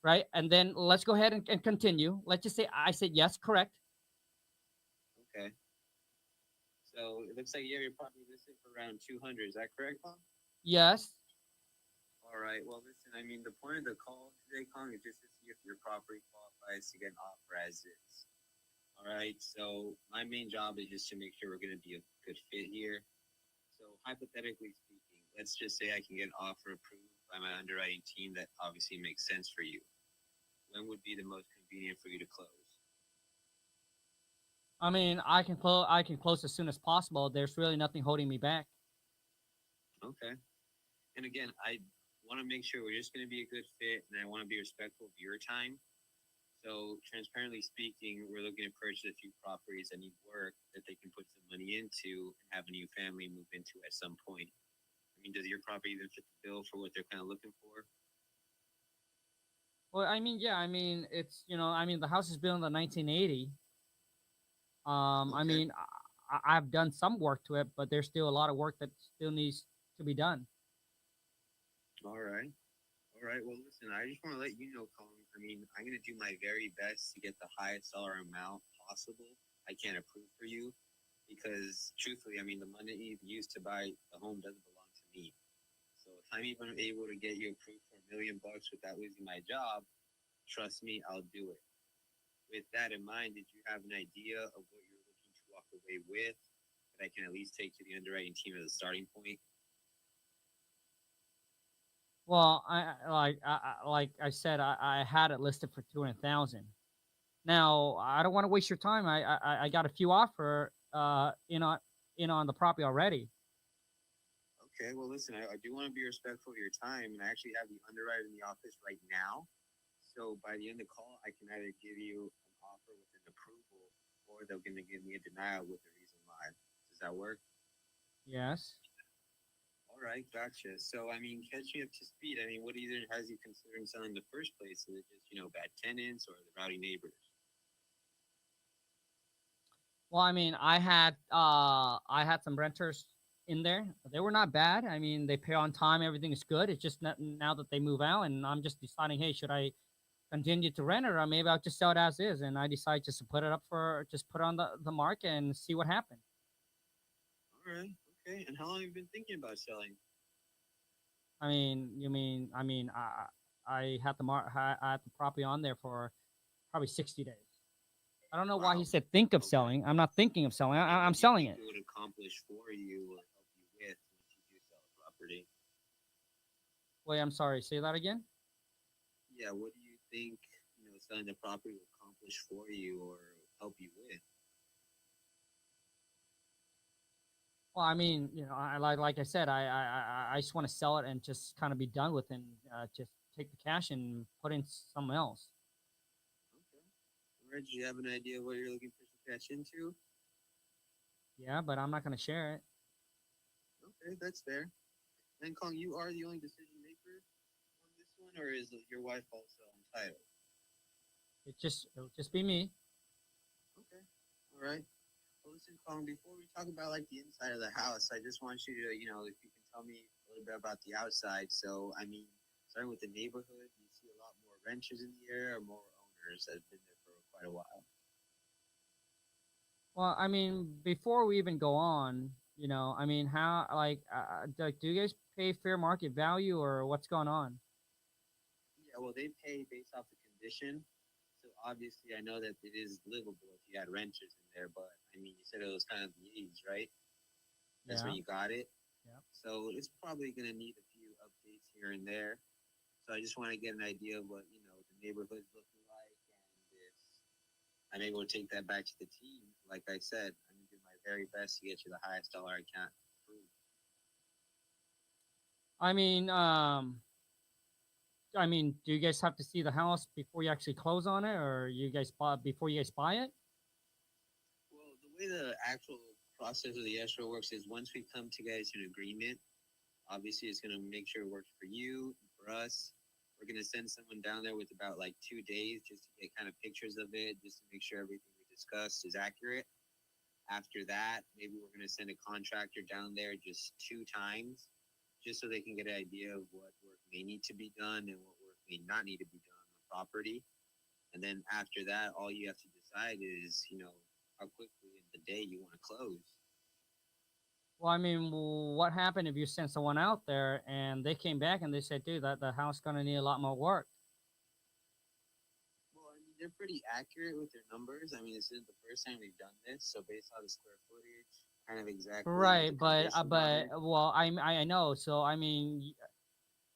Right, and then let's go ahead and continue. Let's just say I said yes, correct. Okay. So it looks like you have your property listed for around 200. Is that correct, Bob? Yes. All right. Well, listen. I mean, the point of the call today, Kong, is just to see if your property qualifies to get an offer as is. All right. So my main job is just to make sure we're going to be a good fit here. So hypothetically speaking, let's just say I can get an offer approved by my underwriting team that obviously makes sense for you. When would be the most convenient for you to close? I mean, I can close. I can close as soon as possible. There's really nothing holding me back. Okay. And again, I want to make sure we're just going to be a good fit, and I want to be respectful of your time. So, transparently speaking, we're looking to purchase a few properties that need work that they can put some money into and have a new family move into at some point. I mean, does your property even fit the bill for what they're kind of looking for? Well, I mean, yeah, I mean, it's, I mean, the house is built in the 1980. I Okay. mean, I've done some work to it, but there's still a lot of work that still needs to be done. All right. All right. Well, listen, I just want to let you know, Colin. I mean, I'm going to do my very best to get the highest dollar amount possible I can approve for you because, truthfully, I mean, the money you've used to buy the home doesn't belong to me. So if I'm even able to get you approved for $1 million without losing my job, trust me, I'll do it. With that in mind, did you have an idea of what you're looking to walk away with that I can at least take to the underwriting team as a starting point? Well, like I said, I had it listed for 200,000. Now, I don't want to waste your time. I got a few offer on the property already. Okay, well, listen, I do want to be respectful of your time, and I actually have the underwriter in the office right now. So by the end of the call, I can either give you an offer with an approval, or they're going to give me a denial with the reason why. Does that work? Yes. All right, gotcha. So, I mean, catch me up to speed. I mean, what either has you considering selling in the first place? Is it just, bad tenants or the rowdy neighbors? Well, I mean, I had some renters in there. They were not bad. I mean, they pay on time. Everything is good. It's just not, now that they move out, and I'm just deciding, hey, should I continue to rent it, or maybe I'll just sell it as is? And I decide just to put it up for, just put it on the market and see what happens. All right, okay. And how long have you been thinking about selling? I mean, I had I had the property on there for probably 60 days. I don't know why he Wow. said think of Okay. selling. I'm not thinking of selling. And I'm what do you selling think it. it would accomplish for you or help you with once you do sell a property? Wait, I'm sorry. Say that again. Yeah, what do you think, selling the property will accomplish for you or help you with? Well, I mean, I like I said, I just want to sell it and just kind of be done with it, and just take the cash and put in something else. Okay. All right, do you have an idea of what you're looking for some cash into? Yeah, but I'm not going to share it. Okay, that's fair. And Kong, you are the only decision maker on this one, or is your wife also entitled? It'll just be me. Okay. All right. Well, listen, Kong, before we talk about like the inside of the house, I just want you to, if you can tell me a little bit about the outside. So, I mean, starting with the neighborhood, you see a lot more renters in the area or more owners that have been there for quite a while. Well, I mean, before we even go on, I mean, how, do you guys pay fair market value, or what's going on? Yeah, well, they pay based off the condition. So obviously, I know that it is livable if you had renters in there, but I mean, you said it was kind of the 80s, right? That's Yeah. when you got it. Yeah. So it's probably going to need a few updates here and there. So I just want to get an idea of what, the neighborhood's looking like. And if I'm able to take that back to the team, like I said, I'm going to do my very best to get you the highest dollar I can. I mean, do you guys have to see the house before you actually close on it, or you guys buy before you guys buy it? Well, the way the actual process of the escrow works is once we come together to an agreement, obviously it's going to make sure it works for you and for us. We're gonna send someone down there with about like 2 days just to get kind of pictures of it, just to make sure everything we discussed is accurate. After that, maybe we're gonna send a contractor down there just 2 times, just so they can get an idea of what work may need to be done and what work may not need to be done on the property. And then after that, all you have to decide is, how quickly in the day you want to close. Well, I mean, what happened if you sent someone out there and they came back and they said, dude, that the house gonna need a lot more work? Well, I mean, they're pretty accurate with their numbers. I mean, this isn't the first time we've done this, so based on the square footage, kind of exactly Right, the but condition on but it. well, I know. So I mean,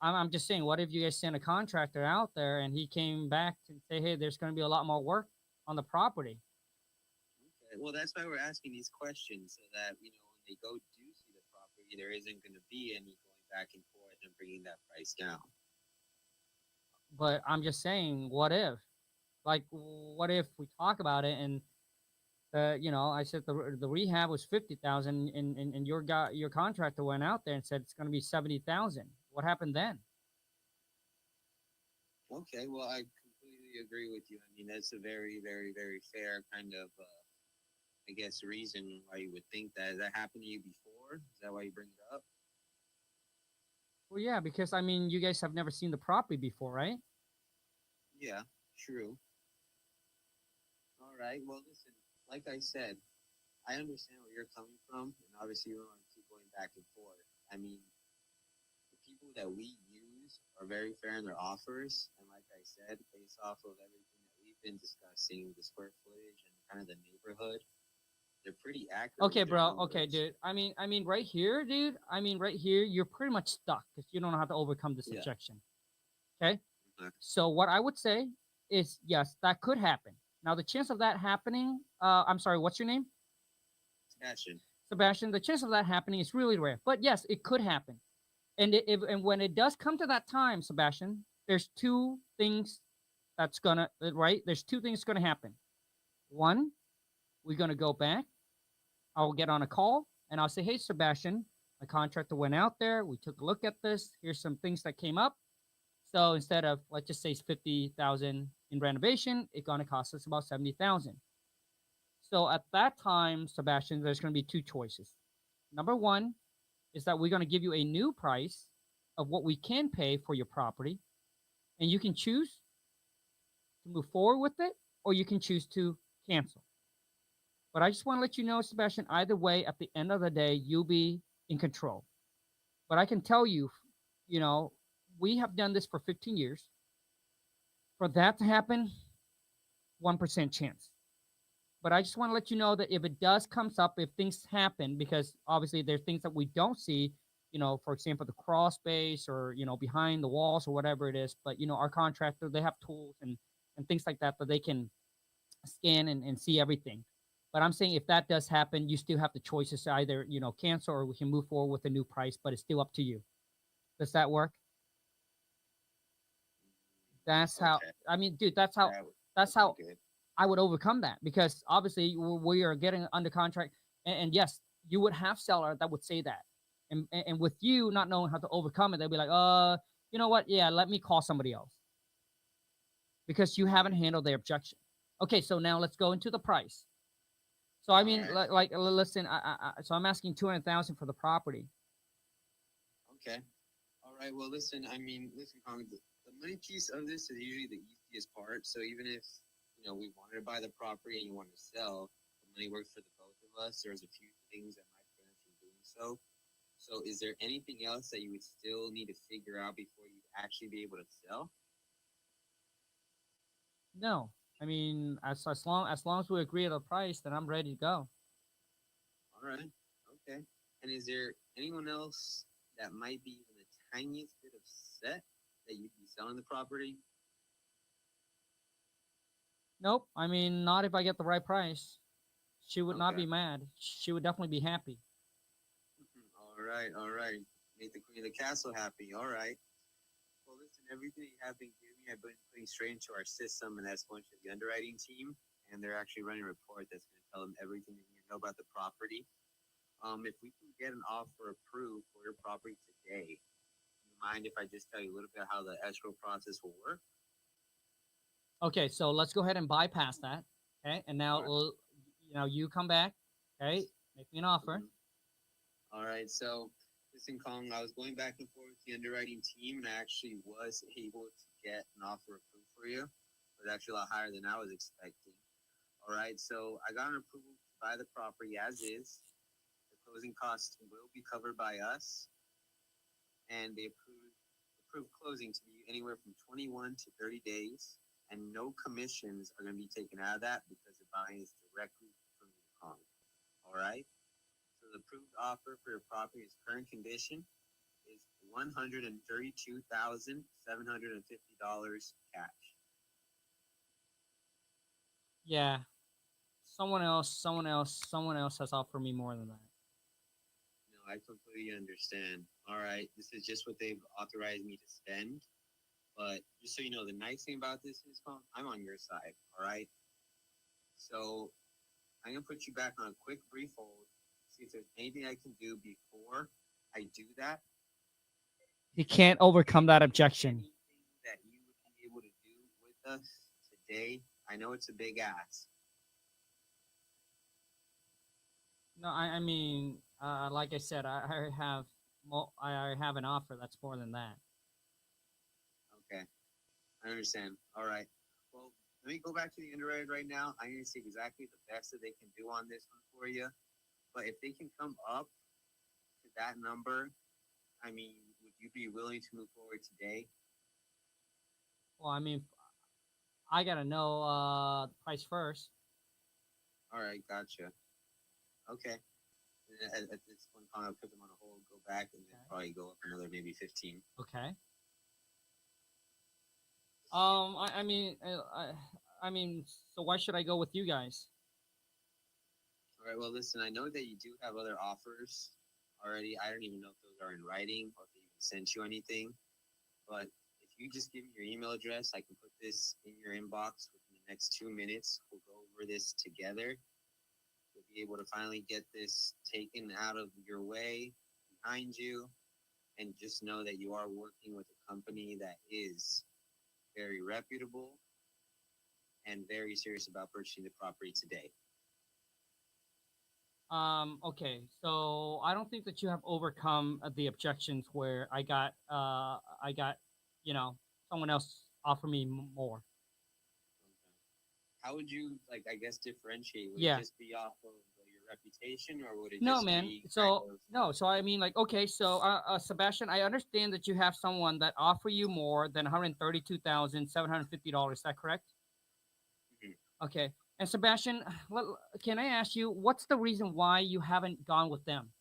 I'm just saying, what if you guys sent a contractor out there and he came back to say, hey, there's going to be a lot more work on the property? Okay. Well, that's why we're asking these questions so that when they go do see the property, there isn't going to be any going back and forth and bringing that price down. But I'm just saying, what if? Like, what if we talk about it and I said the rehab was 50,000, and your contractor went out there and said it's going to be 70,000. What happened then? Okay. Well, I completely agree with you. I mean, that's a very, very, very fair kind of, I guess, reason why you would think that. Has that happened to you before? Is that why you bring it up? Well, yeah, because I mean, you guys have never seen the property before, right? Yeah, true. All right. Well, listen, like I said, I understand where you're coming from, and obviously we don't want to keep going back and forth. I mean, the people that we use are very fair in their offers, and like I said, based off of everything that we've been discussing, the square footage and kind of the neighborhood, they're pretty accurate. Okay, with their bro. Okay, numbers. dude. I mean, right here, dude. I mean, right here, you're pretty much stuck because you don't know how to overcome this Yeah. objection. Okay. Okay. So what I would say is, yes, that could happen. Now, the chance of that happening, I'm sorry, what's your name? Sebastian. Sebastian. The chance of that happening is really rare, but yes, it could happen. And when it does come to that time, Sebastian, there's two things that's gonna right. There's two things gonna happen. One, we're gonna go back. I'll get on a call and I'll say, hey, Sebastian, my contractor went out there. We took a look at this. Here's some things that came up. So instead of, let's just say, 50,000 in renovation, it's gonna cost us about 70,000. So at that time, Sebastian, there's gonna be two choices. Number one is that we're gonna give you a new price of what we can pay for your property, and you can choose to move forward with it, or you can choose to cancel. But I just want to let you know, Sebastian, either way, at the end of the day, you'll be in control. But I can tell you, you know, we have done this for 15 years. For that to happen, 1% chance. But I just want to let you know that if it does comes up, if things happen, because obviously there's things that we don't see, for example, the crawl space or, behind the walls or whatever it is. But, our contractor, they have tools and things like that they can scan and see everything. But I'm saying if that does happen, you still have the choices to either, cancel or we can move forward with a new price, but it's still up to you. Does that work? That's how, Okay. I mean, dude, that's how, that's how Good. I would overcome that because obviously we are getting under contract. And yes, you would have seller that would say that. And with you not knowing how to overcome it, they'll be like, you know what? Yeah, let me call somebody else because you haven't handled their objection. Okay, so now let's go into the price. So I mean, Alright. like, listen, so I'm asking 200,000 for the property. Okay. All right. Well, listen. I mean, listen, Kong. The money piece of this is usually the easiest part. So even if we wanted to buy the property and you want to sell, the money works for the both of us. There's a few things that might prevent us from doing so. So, is there anything else that you would still need to figure out before you actually be able to sell? No, I mean, as long as we agree on the price, then I'm ready to go. All right. Okay. And is there anyone else that might be even the tiniest bit upset that you'd be selling the property? Nope, I mean, not if I get the right price. She would not Okay. be mad. She would definitely be happy. All right. All right. Make the queen of the castle happy. All right. Well, listen, everything you have been giving me, I've been putting straight into our system, and that's going to the underwriting team. And they're actually running a report that's going to tell them everything they need to know about the property. If we can get an offer approved for your property today, mind if I just tell you a little bit how the escrow process will work? Okay, so let's go ahead and bypass that. Okay, and now Alright. you come back. Okay, make me an offer. All right. So, listen, Kong, I was going back and forth with the underwriting team, and I actually was able to get an offer approved for you. It was actually a lot higher than I was expecting. All right. So, I got an approval to buy the property as is. The closing costs will be covered by us, and they approved closing to be anywhere from 21 to 30 days, and no commissions are going to be taken out of that because the buying is directly from you, Kong. All right. So the approved offer for your property's current condition is $132,750 cash. Yeah, someone else has offered me more than that. No, I completely understand. All right, this is just what they've authorized me to spend. But just so you know, the nice thing about this is, I'm on your side. All right. So I'm gonna put you back on a quick brief hold. See if there's anything I can do before I do that. He can't overcome that objection. Anything that you would be able to do with us today? I know it's a big ask. No, I mean, like I said, I have an offer that's more than that. Okay, I understand. All right. Well, let me go back to the underwriter right now. I'm going to see exactly the best that they can do on this one for you. But if they can come up to that number, I mean, would you be willing to move forward today? Well, I mean, I gotta know the price first. All right, gotcha. Okay. At this point, I'll put them on a hold, go back, and then probably go up another maybe 15. Okay. I mean, so why should I go with you guys? All right. Well, listen, I know that you do have other offers already. I don't even know if those are in writing or if they even sent you anything. But if you just give me your email address, I can put this in your inbox within the next 2 minutes. We'll go over this together. You'll be able to finally get this taken out of your way, behind you, and just know that you are working with a company that is very reputable and very serious about purchasing the property today. Okay, so I don't think that you have overcome the objections where I got, someone else offer me more. Okay. How would you, I guess, differentiate? Would Yeah. it just be off of your reputation, or would it No, just man. be So I mean, okay, so Sebastian, I understand that you have someone that offer you more than $132,750. Is that correct? Mhm. Okay. And Sebastian, can I ask you, what's the reason why you haven't gone with them?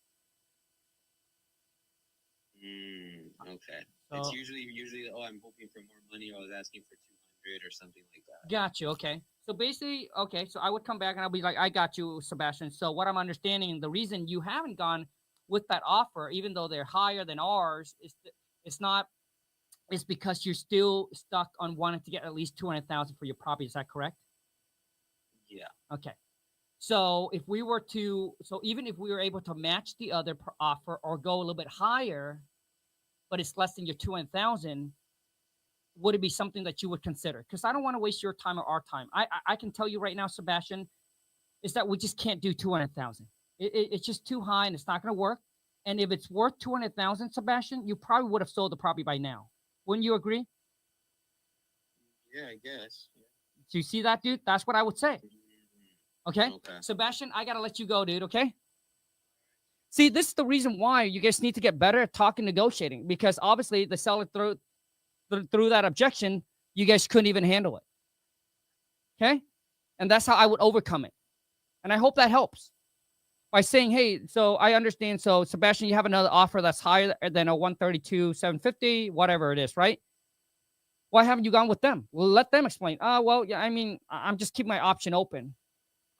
Okay. So, It's usually, I'm hoping for more money, or I was asking for 200 or something like that. got you. Okay. So basically, okay, so I would come back and I'll be like, I got you, Sebastian. So what I'm understanding, the reason you haven't gone with that offer, even though they're higher than ours, it's because you're still stuck on wanting to get at least 200,000 for your property. Is that correct? Yeah. Okay. So even if we were able to match the other offer or go a little bit higher, but it's less than your 200,000, would it be something that you would consider? Because I don't want to waste your time or our time. I can tell you right now, Sebastian, is that we just can't do 200,000. It's just too high and it's not going to work. And if it's worth 200,000, Sebastian, you probably would have sold the property by now. Wouldn't you agree? Yeah, I guess. Yeah. So you see that, dude? That's what I would say. Okay? Okay. Sebastian, I got to let you go, dude. Okay? See, this is the reason why you guys need to get better at talking, negotiating, because obviously the seller through that objection, you guys couldn't even handle it. Okay? And that's how I would overcome it. And I hope that helps by saying, hey, so I understand. So Sebastian, you have another offer that's higher than a 132,750, whatever it is, right? Why haven't you gone with them? Well, let them explain. Well, yeah, I mean, I'm just keeping my option open.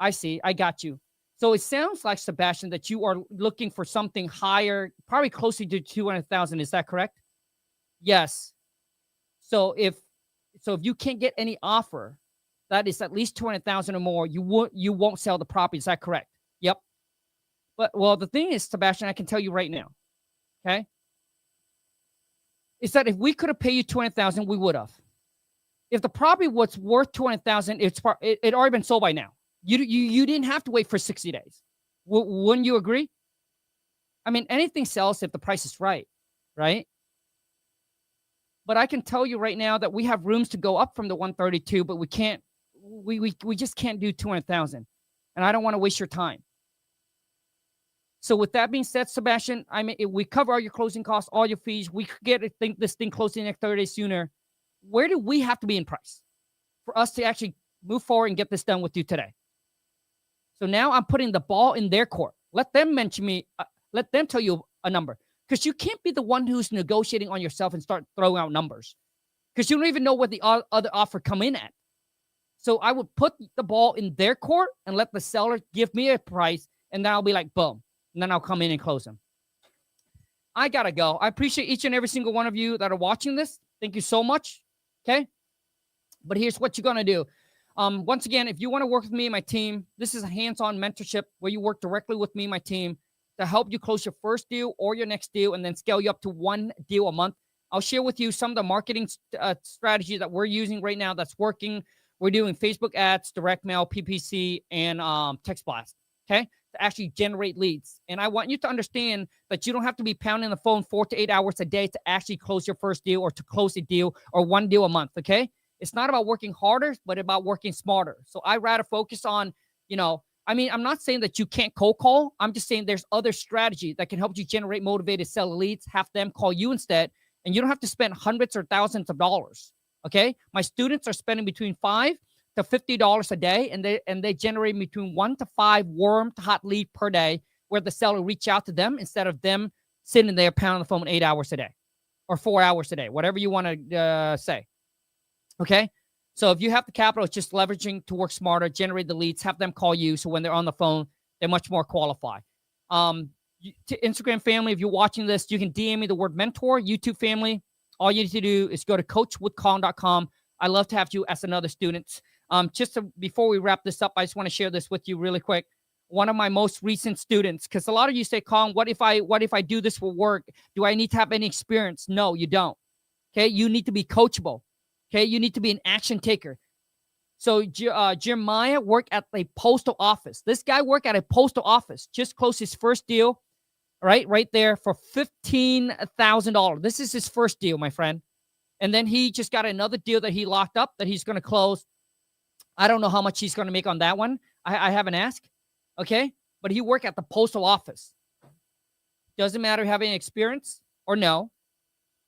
I see. I got you. So it sounds like, Sebastian, that you are looking for something higher, probably closer to 200,000. Is that correct? Yes. So if you can't get any offer that is at least 200,000 or more, you won't sell the property. Is that correct? Yep. But well, the thing is, Sebastian, I can tell you right now. Okay. is that if we could have paid you $200,000, we would have. If the property was worth $200,000, it already been sold by now. You didn't have to wait for 60 days. Wouldn't you agree? I mean, anything sells if the price is right? But I can tell you right now that we have rooms to go up from the 132, but we can't. We just can't do 200,000, and I don't want to waste your time. So with that being said, Sebastian, I mean, if we cover all your closing costs, all your fees, we could get this thing closed in the next 30 days sooner. Where do we have to be in price for us to actually move forward and get this done with you today? So now I'm putting the ball in their court. Let them mention me. Let them tell you a number, because you can't be the one who's negotiating on yourself and start throwing out numbers, because you don't even know what the other offer come in at. So I would put the ball in their court and let the seller give me a price, and then I'll be like, boom. And then I'll come in and close them. I got to go. I appreciate each and every single one of you that are watching this. Thank you so much. Okay. But here's what you're going to do. Once again, if you want to work with me and my team, this is a hands-on mentorship where you work directly with me and my team to help you close your first deal or your next deal and then scale you up to 1 deal a month. I'll share with you some of the marketing strategies that we're using right now that's working. We're doing Facebook ads, direct mail, PPC, and text blast. Okay. To actually generate leads. And I want you to understand that you don't have to be pounding the phone 4 to 8 hours a day to actually close your first deal or to close a deal or 1 deal a month. Okay. It's not about working harder, but about working smarter. So I rather focus on, I mean, I'm not saying that you can't cold call. I'm just saying there's other strategy that can help you generate motivated seller leads, have them call you instead. And you don't have to spend hundreds or thousands of dollars. Okay. My students are spending between $5 to $50 a day, and they generate between 1 to 5 warm to hot lead per day, where the seller reach out to them instead of them sitting there pounding the phone 8 hours a day or 4 hours a day, whatever you want to say. Okay. So if you have the capital, it's just leveraging to work smarter, generate the leads, have them call you. So when they're on the phone, they're much more qualified. To Instagram family, if you're watching this, you can DM me the word mentor. YouTube family, all you need to do is go to coachwithcolin.com. I love to have you as another student. Before we wrap this up, I just want to share this with you really quick. One of my most recent students, because a lot of you say, Colin, what if I do this for work? Do I need to have any experience? No, you don't. Okay. You need to be coachable. Okay. You need to be an action taker. So Jeremiah worked at a postal office. This guy worked at a postal office, just closed his first deal, right there for $15,000. This is his first deal, my friend. And then he just got another deal that he locked up that he's going to close. I don't know how much he's going to make on that one. I haven't asked. Okay. But he worked at the postal office. Doesn't matter having experience or no.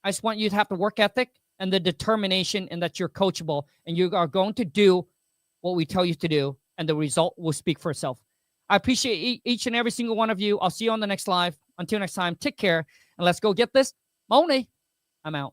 I just want you to have the work ethic and the determination, and that you're coachable and you are going to do what we tell you to do, and the result will speak for itself. I appreciate each and every single one of you. I'll see you on the next live. Until next time, take care, and let's go get this money. I'm out.